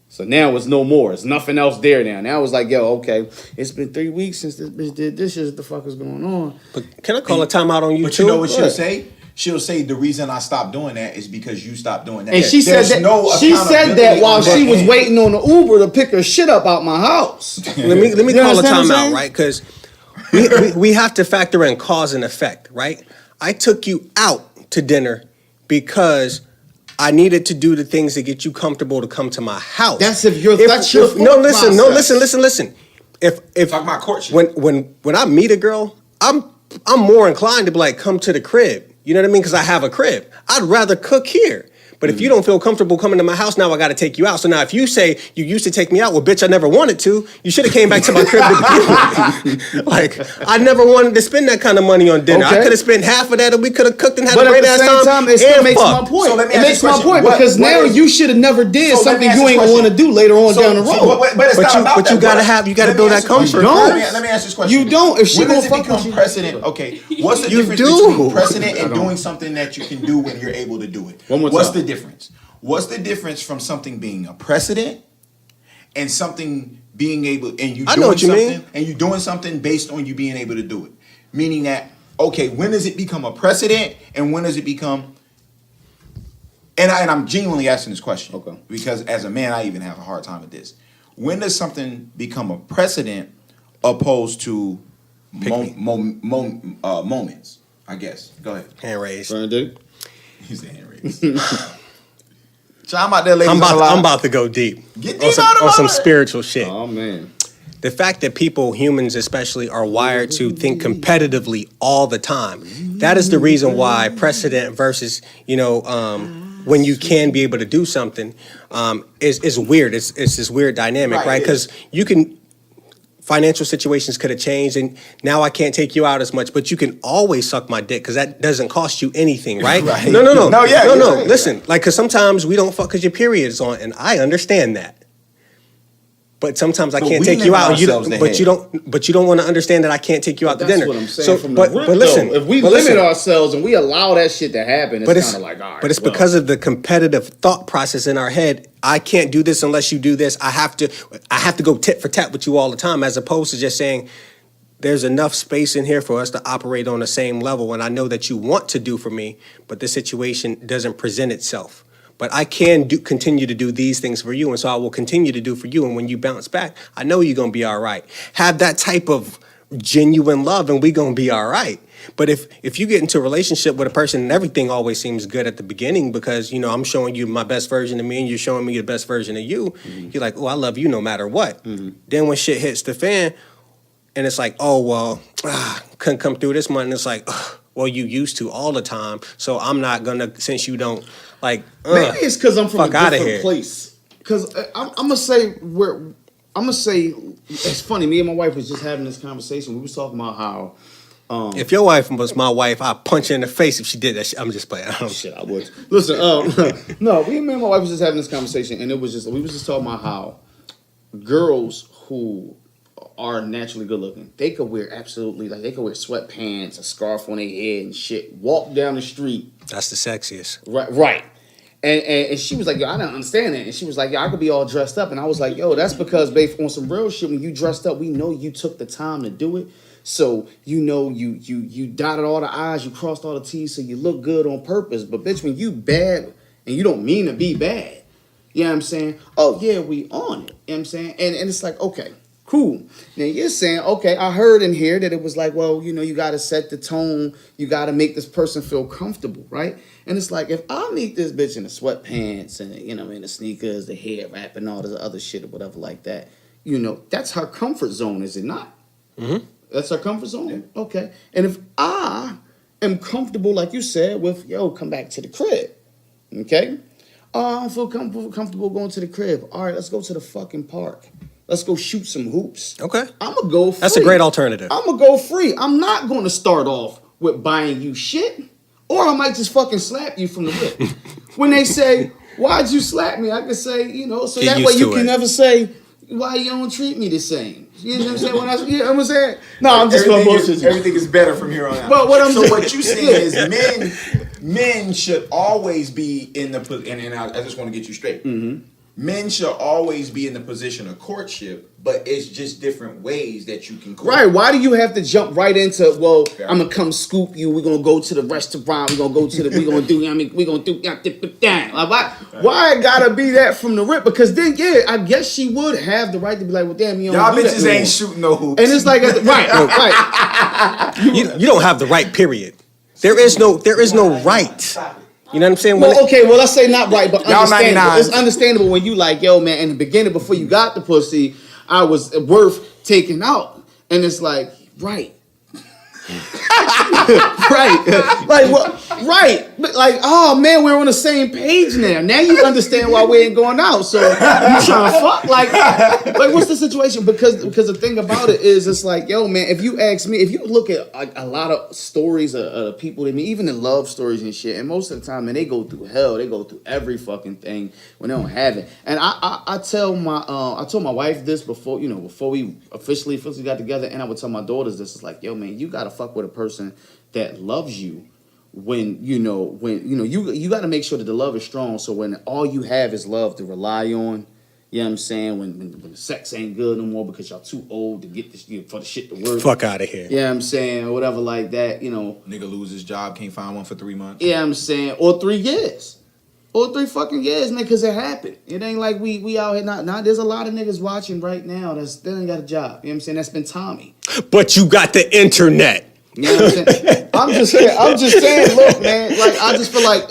So now it's no more. It's nothing else there now. Now it's like, yo, okay, it's been 3 weeks since this bitch did this shit. What the fuck is going on? But can I call a timeout on you But too? you know what she'll What? say? She'll say the reason I stopped doing that is because you stopped doing that. And she said There's that no she said that accountability while on she that was end. waiting on the Uber to pick her shit up out my house. Let me You call a understand what I'm timeout, saying? right? Because we have to factor in cause and effect, right? I took you out to dinner because I needed to do the things to get you comfortable to come to my house. That's that's your no, thought listen, process. listen. If Talk about courtship. when I meet a girl, I'm more inclined to be like, come to the crib. You know what I mean? Because I have a crib. I'd rather cook here. But if you don't feel comfortable coming to my house, now I got to take you out. So now if you say you used to take me out, well, bitch, I never wanted to. You should have came back to my crib to begin with. Like, I never wanted to spend that kind of money on dinner. I Okay. could have spent half of that and we could have cooked and had But a at great the ass same time, it still and makes my fucked. point. So let me It ask makes you a my question. point What- because what now is- you should have never did So let me something ask you this ain't gonna question. want to do later on down the road. But it's But not you- about but that. you gotta Let me build ask that you a question. comfort. Let me ask this question. You don't. If she when does gonna it fuck become with you- precedent? Okay, what's the You difference do. between precedent and doing something that you can do when you're able to do it? One more What's time. the difference? What's the difference from something being a precedent and something being able and you I doing know what you something mean. and you doing something based on you being able to do it? Meaning that, okay, when does it become a precedent and when does it become and I'm genuinely asking this question. Okay. Because as a man, I even have a hard time with this. When does something become a precedent opposed to moments? I guess. Go ahead. Hand raised. Trying to do? He's the hand raised. So I'm out there, ladies. I'm about to go deep. Get on deep some, out of on some it. spiritual shit. Oh man. The fact that people, humans especially, are wired to think competitively all the time. That is the reason why precedent versus, when you can be able to do something is weird. It's this weird dynamic, Right, right? it Because financial situations could have changed and now I can't take you out as much, but you can always suck my dick because that doesn't cost you anything, right? Right. No. No, yeah, you're right. Listen, like, because sometimes we don't fuck because your period is on, and I understand that. But sometimes I But can't we take you limit out, and you ourselves don't, to but you don't want to understand that I can't take you out to That's dinner. what I'm saying. So, from but the rip, but listen, though, if we but limit listen, ourselves and we allow that shit to happen, but it's it's kind of like, all right. but it's well, because of the competitive thought process in our head. I can't do this unless you do this. I have to go tit for tat with you all the time, as opposed to just saying there's enough space in here for us to operate on the same level. And I know that you want to do for me, but the situation doesn't present itself. But I can continue to do these things for you, and so I will continue to do for you. And when you bounce back, I know you're gonna be all right. Have that type of genuine love, and we gonna be all right. But if you get into a relationship with a person and everything always seems good at the beginning because I'm showing you my best version of me and you're showing me the best version of you, you're like, oh, I love you no matter what. Then when shit hits the fan, and it's like, oh well, couldn't come through this month, and it's like, well, you used to all the time, so I'm not gonna, since you don't. Like, maybe it's because I'm from fuck a outta different here. place. Because I'm gonna say it's funny. Me and my wife was just having this conversation. We was talking about how if your wife was my wife, I'd punch her in the face if she did that shit. I'm just playing. shit. I would listen. No, me and my wife was just having this conversation, and we was just talking about how girls who are naturally good looking, they could wear they could wear sweatpants, a scarf on their head, and shit. Walk down the street. That's the sexiest. Right. And she was like, yo, I don't understand that. And she was like, yo, I could be all dressed up. And I was like, yo, that's because, babe, on some real shit, when you dressed up, we know you took the time to do it. So, you dotted all the I's, you crossed all the T's, so you look good on purpose. But, bitch, when you bad and you don't mean to be bad, you know what I'm saying? Oh, yeah, we on it. You know what I'm saying? And it's like, okay, cool. Now, you're saying, okay, I heard in here that it was like, well, you got to set the tone. You got to make this person feel comfortable, right? And it's like, if I meet this bitch in the sweatpants and, in the sneakers, the hair wrap and all this other shit or whatever like that, that's her comfort zone, is it not? Mm-hmm. That's her comfort zone? Yeah. Okay. And if I am comfortable, like you said, with, yo, come back to the crib, okay? I don't feel comfortable going to the crib. All right, let's go to the fucking park. Let's go shoot some hoops. Okay. I'm gonna go free. That's a great alternative. I'm gonna go free. I'm not gonna start off with buying you shit, or I might just fucking slap you from the rip. When they say, "Why'd you slap me?" I can say, so Get that way used you to can it. never say why you don't treat me the same. You know what I'm saying? You know what I'm saying? No, I'm just gonna bullshit you. Everything is better from here on out. But what I'm so saying- what you saying is men should always be in the and I just want to get you straight. Mm-hmm. Men should always be in the position of courtship, but it's just different ways that you can court. Right? Why do you have to jump right into? Well, Fair. I'm gonna come scoop you. We're gonna go to the restaurant. We're gonna go to the. We're gonna do. We're gonna do. Like, why it gotta be that from the rip? Because then, yeah, I guess she would have the right to be like, well, damn, you don't Y'all do that bitches no ain't more. shooting no hoops. And it's like, right. You don't have the right, period. There is no right. You know what I'm saying? When Well, okay, well, let's say not right, but Y'all understandable. 99s. It's understandable when you like, yo, man, in the beginning, before you got the pussy, I was worth taking out. And it's like, right. right. Like, what? Right. But like, oh, man, we're on the same page now. Now you understand why we ain't going out. So you trying to fuck? Like, what's the situation? Because the thing about it is, it's like, yo, man, if you ask me, if you look at like a lot of stories of people, I mean, even in love stories and shit, and most of the time, man, they go through hell. They go through every fucking thing when they don't have it. And I told my wife this before we officially got together, and I would tell my daughters this. It's like, yo, man, you gotta fuck with a person that loves you. When you got to make sure that the love is strong. So when all you have is love to rely on, you know what I'm saying? When the sex ain't good no more because y'all too old to get this for the shit to work. fuck out of here. Yeah, what I'm saying, or whatever like that. Nigga lose his job, can't find one for 3 months. Yeah, I'm saying, or 3 years. Or 3 fucking years, man, because it happened. It ain't like we out here not. There's a lot of niggas watching right now that still ain't got a job. You know what I'm saying? That's been Tommy. But you got the internet. You know what I'm saying? I'm just saying, look, man, like, I just feel like,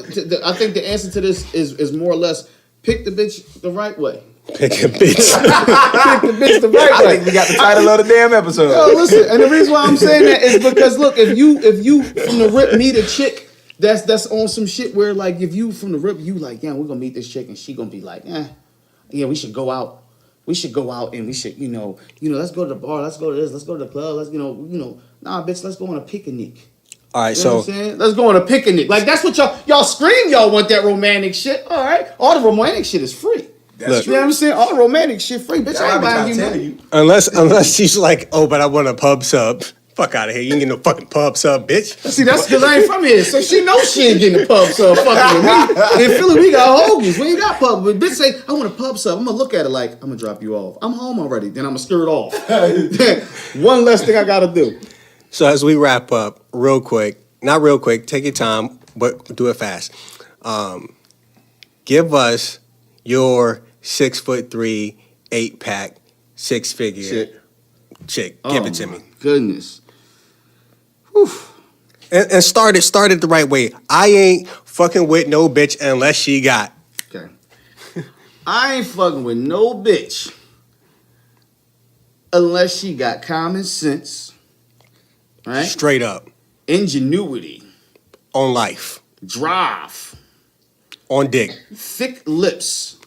I think the answer to this is more or less, pick the bitch the right way. Pick a bitch. Pick the bitch the right I way. think we got the title of the damn episode. Yo, listen, and the reason why I'm saying that is because, look, if you from the rip meet a chick that's on some shit where, like, if you from the rip, you like, yeah, we're gonna meet this chick and she gonna be like, yeah, we should go out. We should go out and we should, let's go to the bar, let's go to this, let's go to the club, let's, nah, bitch, let's go on a picnic. All right, You know what I'm saying? Let's go on a picnic. Like, that's what y'all scream y'all want that romantic shit. All right. All the romantic shit is free. That's You know what I'm saying? All the romantic shit free. Bitch, I ain't buying you nothing. unless she's like, oh, but I want a pub sub. Fuck out of here. You ain't get no fucking pub sub, bitch. See, that's because I ain't from here. So she knows she ain't getting a pub sub fucking with me. In Philly, we got hoagies. We ain't got pub. But bitch say, I want a pub sub. I'm going to look at it like, I'm going to drop you off. I'm home already. Then I'm going to skirt off. One less thing I got to do. So as we wrap up, real quick, not real quick, take your time, but do it fast. Give us your 6'3", 8-pack, 6-figure chick. Give it to me. Goodness. Whew. And start it the right way. I ain't fucking with no bitch unless she got. Okay. I ain't fucking with no bitch unless she got common sense, right? Straight up. Ingenuity, On life. drive, On dick. thick lips,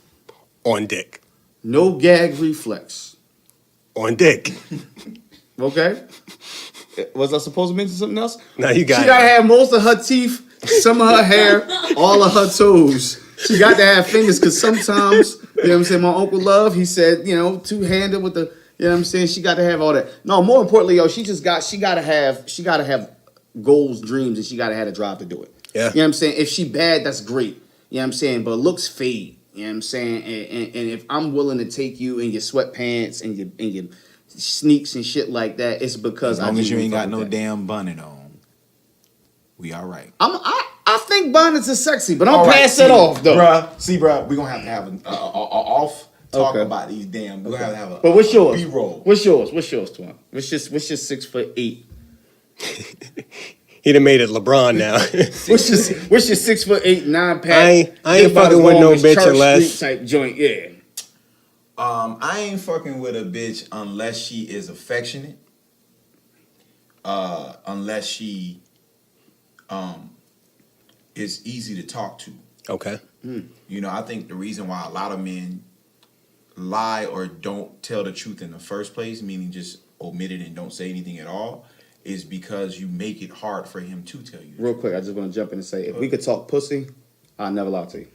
On dick. no gag reflex. On dick. Okay? Was I supposed to mention something else? Now you got She it. gotta have most of her teeth, some of her hair, all of her toes. She got to have fingers because sometimes, you know what I'm saying, my Uncle Love, he said, two-handed with the, you know what I'm saying, she got to have all that. No, more importantly, yo, she gotta have goals, dreams, and she gotta have a drive to do it. Yeah. You know what I'm saying? If she bad, that's great. You know what I'm saying? But looks fade. You know what I'm saying? And if I'm willing to take you in your sweatpants and your sneaks and shit like that, it's because As long as you ain't got no that. damn bonnet on, we all right. I think bonnets are sexy, but I'm All right, pass that off though. Bruh, we're gonna have an off talk Okay. about these damn. We're gonna have a But what's yours? B-roll. What's yours, Twan? What's your 6'8"? He done made it LeBron now. What's your 6'8", 9-pack? I ain't fucking with no bitch unless- type joint. Yeah. I ain't fucking with a bitch unless she is affectionate. Unless she is easy to talk to. Okay. I think the reason why a lot of lie or don't tell the truth in the first place, meaning just omit it and don't say anything at all, is because you make it hard for him to tell you. Real quick, I just want to jump in and say, if we could talk pussy, I'd never lie to you.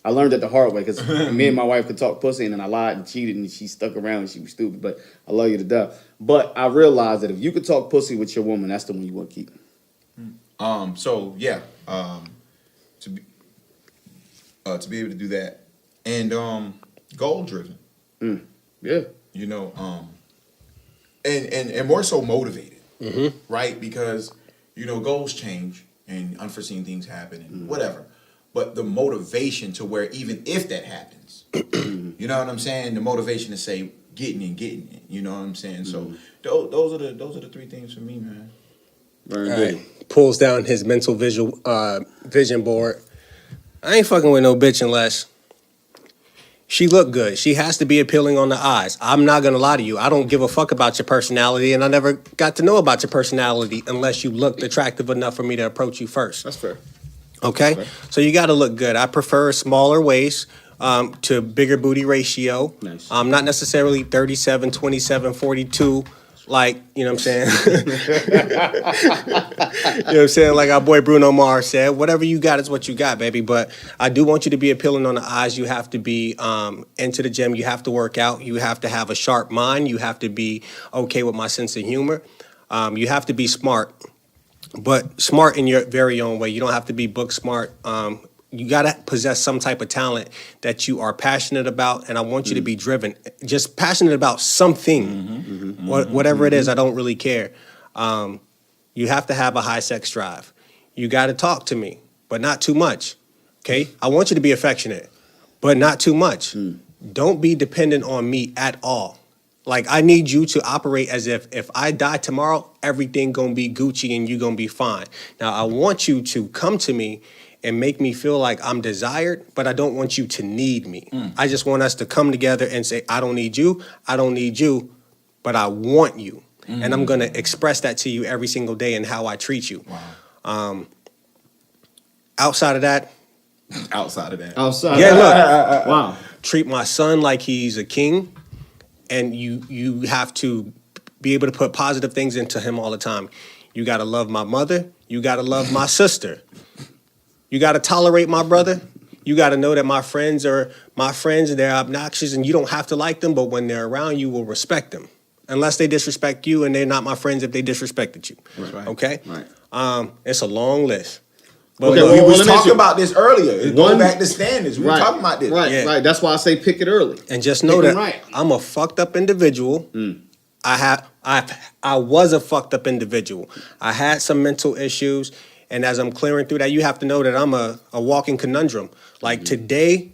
I learned it the hard way because me and my wife could talk pussy, and then I lied and cheated, and she stuck around and she was stupid. But I love you to death. But I realized that if you could talk pussy with your woman, that's the one you want to keep. So yeah, to be able to do that, and goal driven. Yeah. You know, and more so motivated, right? Because you know goals change and unforeseen things happen and whatever. But the motivation to where even if that happens, you know what I'm saying? The motivation to say getting it. You know what I'm saying? So those are the three things for me, man. Very All good. right. Pulls down his mental vision board. I ain't fucking with no bitch unless she look good. She has to be appealing on the eyes. I'm not gonna lie to you. I don't give a fuck about your personality, and I never got to know about your personality unless you looked attractive enough for me to approach you first. That's fair. Okay? So you gotta look good. I prefer a smaller waist to bigger booty ratio. Nice. Not necessarily 37, 27, 42. Like, you know what I'm saying? You know what I'm saying? Like our boy Bruno Mars said, whatever you got is what you got, baby. But I do want you to be appealing on the eyes. You have to be into the gym. You have to work out. You have to have a sharp mind. You have to be okay with my sense of humor. You have to be smart, but smart in your very own way. You don't have to be book smart. You got to possess some type of talent that you are passionate about, and I want you to be driven. Just passionate about something, whatever it is, I don't really care. You have to have a high sex drive. You got to talk to me, but not too much, okay? I want you to be affectionate, but not too much. Don't be dependent on me at all. Like, I need you to operate as if I die tomorrow, everything gonna be Gucci and you gonna be fine. Now, I want you to come to me and make me feel like I'm desired, but I don't want you to need me. I just want us to come together and say, I don't need you, but I want you. And I'm gonna express that to you every single day in how I treat you. Wow. Outside of that, yeah, look, Wow. treat my son like he's a king, and you have to be able to put positive things into him all the time. You gotta love my mother, you gotta love my sister. You got to tolerate my brother. You got to know that my friends are my friends. They're obnoxious, and you don't have to like them. But when they're around, you will respect them, unless they disrespect you, and they're not my friends if they disrespected you. Right. Okay. Right. It's a long list. But Okay, look, We well, was let me talking ask you- about this earlier. It's One- going back to standards. We were talking about this. Right, Yeah. right. That's why I say pick it early. and just know Pick 'em that right. I'm a fucked up individual. I was a fucked up individual. I had some mental issues. And as I'm clearing through that, you have to know that I'm a walking conundrum. Like today,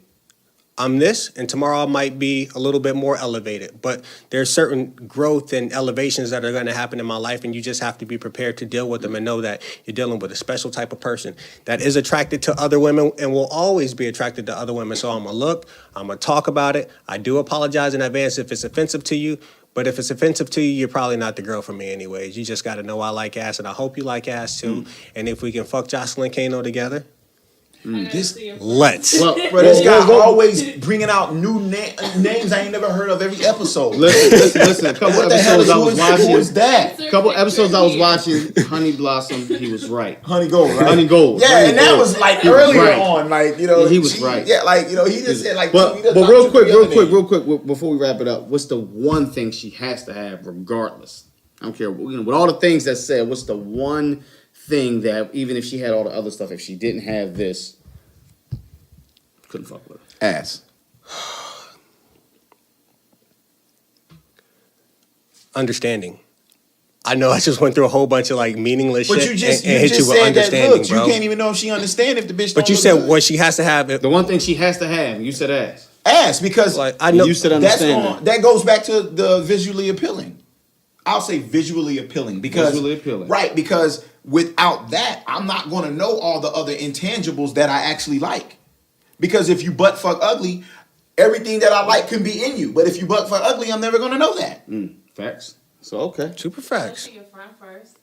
I'm this, and tomorrow I might be a little bit more elevated. But there's certain growth and elevations that are going to happen in my life, and you just have to be prepared to deal with them and know that you're dealing with a special type of person that is attracted to other women and will always be attracted to other women. So I'm going to look, I'm going to talk about it. I do apologize in advance if it's offensive to you. But if it's offensive to you, you're probably not the girl for me anyways. You just got to know I like ass, and I hope you like ass too. And if we can fuck Jocelyn Kano together, let's. Well, Bro, this guy always bringing out new names I ain't never heard of every episode. Listen. A couple What the hell episodes I was who watching. is that? A couple episodes I was watching. Honey Blossom. He was right. Honey Gold, right? Honey Gold. Yeah, Honey and that Gold. was like He was earlier right. on, like, you know. He was right. Yeah, like, you know, he just said like. But he done real dropped quick, two other names. before we wrap it up, what's the one thing she has to have regardless? I don't care. You know, with all the things that said, what's the one thing that even if she had all the other stuff, if she didn't have this, couldn't fuck with her? Ass. Understanding. I know I just went through a whole bunch of like meaningless But shit you just and hit you with said that understanding, looks. bro. You can't even know if she understand if the bitch. But don't you look said good. what she has to have. The one thing she has to have, you said ass. Ass, because Like I know. You said that's understand. that goes back to the visually appealing. I'll say visually appealing because Visually appealing. Right, because without that, I'm not going to know all the other intangibles that I actually like. Because if you butt fuck ugly, everything that I like can be in you. But if you butt fuck ugly, I'm never going to know that. Facts. So okay. Super facts. Your front first.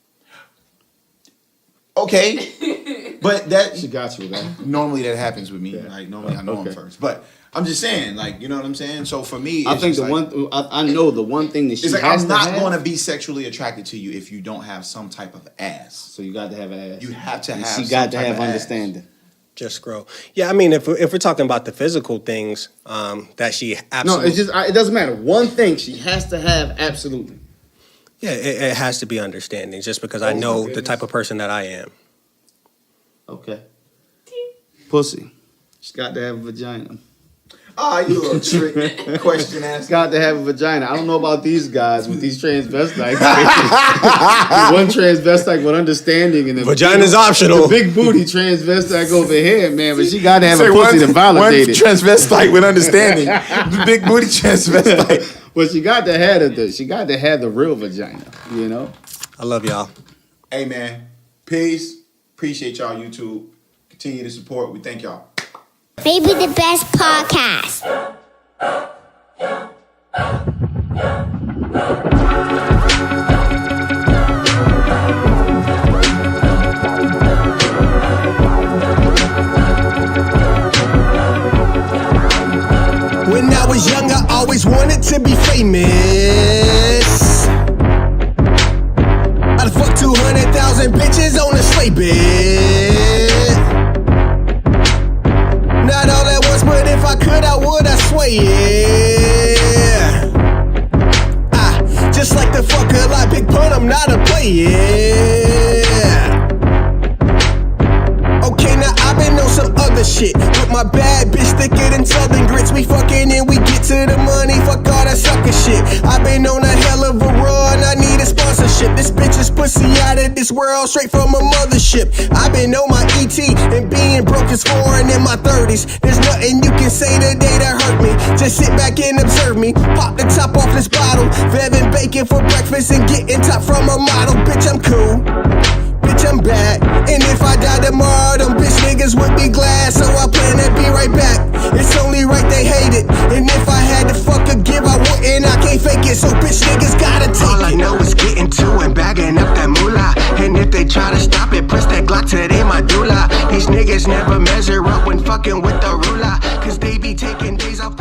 Okay, but that She got you with that. normally that happens with me. Yeah. Like normally I know Okay. him first, but I'm just saying, like, you know what I'm saying. So for me, I it's think just the like, one I know the one thing that she it's like has I'm to not have, going to be sexually attracted to you if you don't have some type of ass. So you got to have an ass. You have to And have. she some got to type have of ass. understanding. Just grow. Yeah, I mean, if we're talking about the physical things, that she No, absolutely. it's just it doesn't matter. One thing she has to have absolutely. Yeah, it has to be understanding. Just because I Oh, my know the goodness. type of person that I am. Okay. Pussy. She's got to have a vagina. Ah, you little trick question ass. She's got to have a vagina. I don't know about these guys with these transvestites. One transvestite with understanding and the Vagina's optional. The big booty transvestite over here, man. But she got to have a Say pussy to validate it. transvestite with understanding. The big booty transvestite. But she got to have the real vagina. You know. I love y'all. Hey man, peace. Appreciate y'all, YouTube. Continue to support. We thank y'all. Maybe the best podcast. When I was young, I always wanted to be famous. I'd fuck 200,000 bitches on a sleigh bed. Not all at once, but if I could, I would, I swear, yeah. Just like the fuck a lot, big pun, I'm not a player. Okay, now I've been on some other shit. With my bad bitch thicker than Southern grits. We fucking and we get to the money. Fuck all that sucker shit. I've been on a hell of a run. I need a sponsorship. This bitch is pussy out of this world, straight from a mothership. I've been on my ET and being broke is foreign in my 30s. There's nothing you can say today that hurt me. Just sit back and observe me. Pop the top off this bottle. Vevin bacon for breakfast and getting top from a model. Bitch, I'm cool. Bitch, I'm bad. And if I die tomorrow, them bitch niggas would be glad. So I plan to be right back. It's only right they hate it. And if I had to fuck a give, I wouldn't. I can't fake it. So bitch niggas gotta take All I it. know is getting to and bagging up that moolah. And if they try to stop it, press that Glock to their medulla. These niggas never measure up when fucking with the ruler. Cause they be taking days off.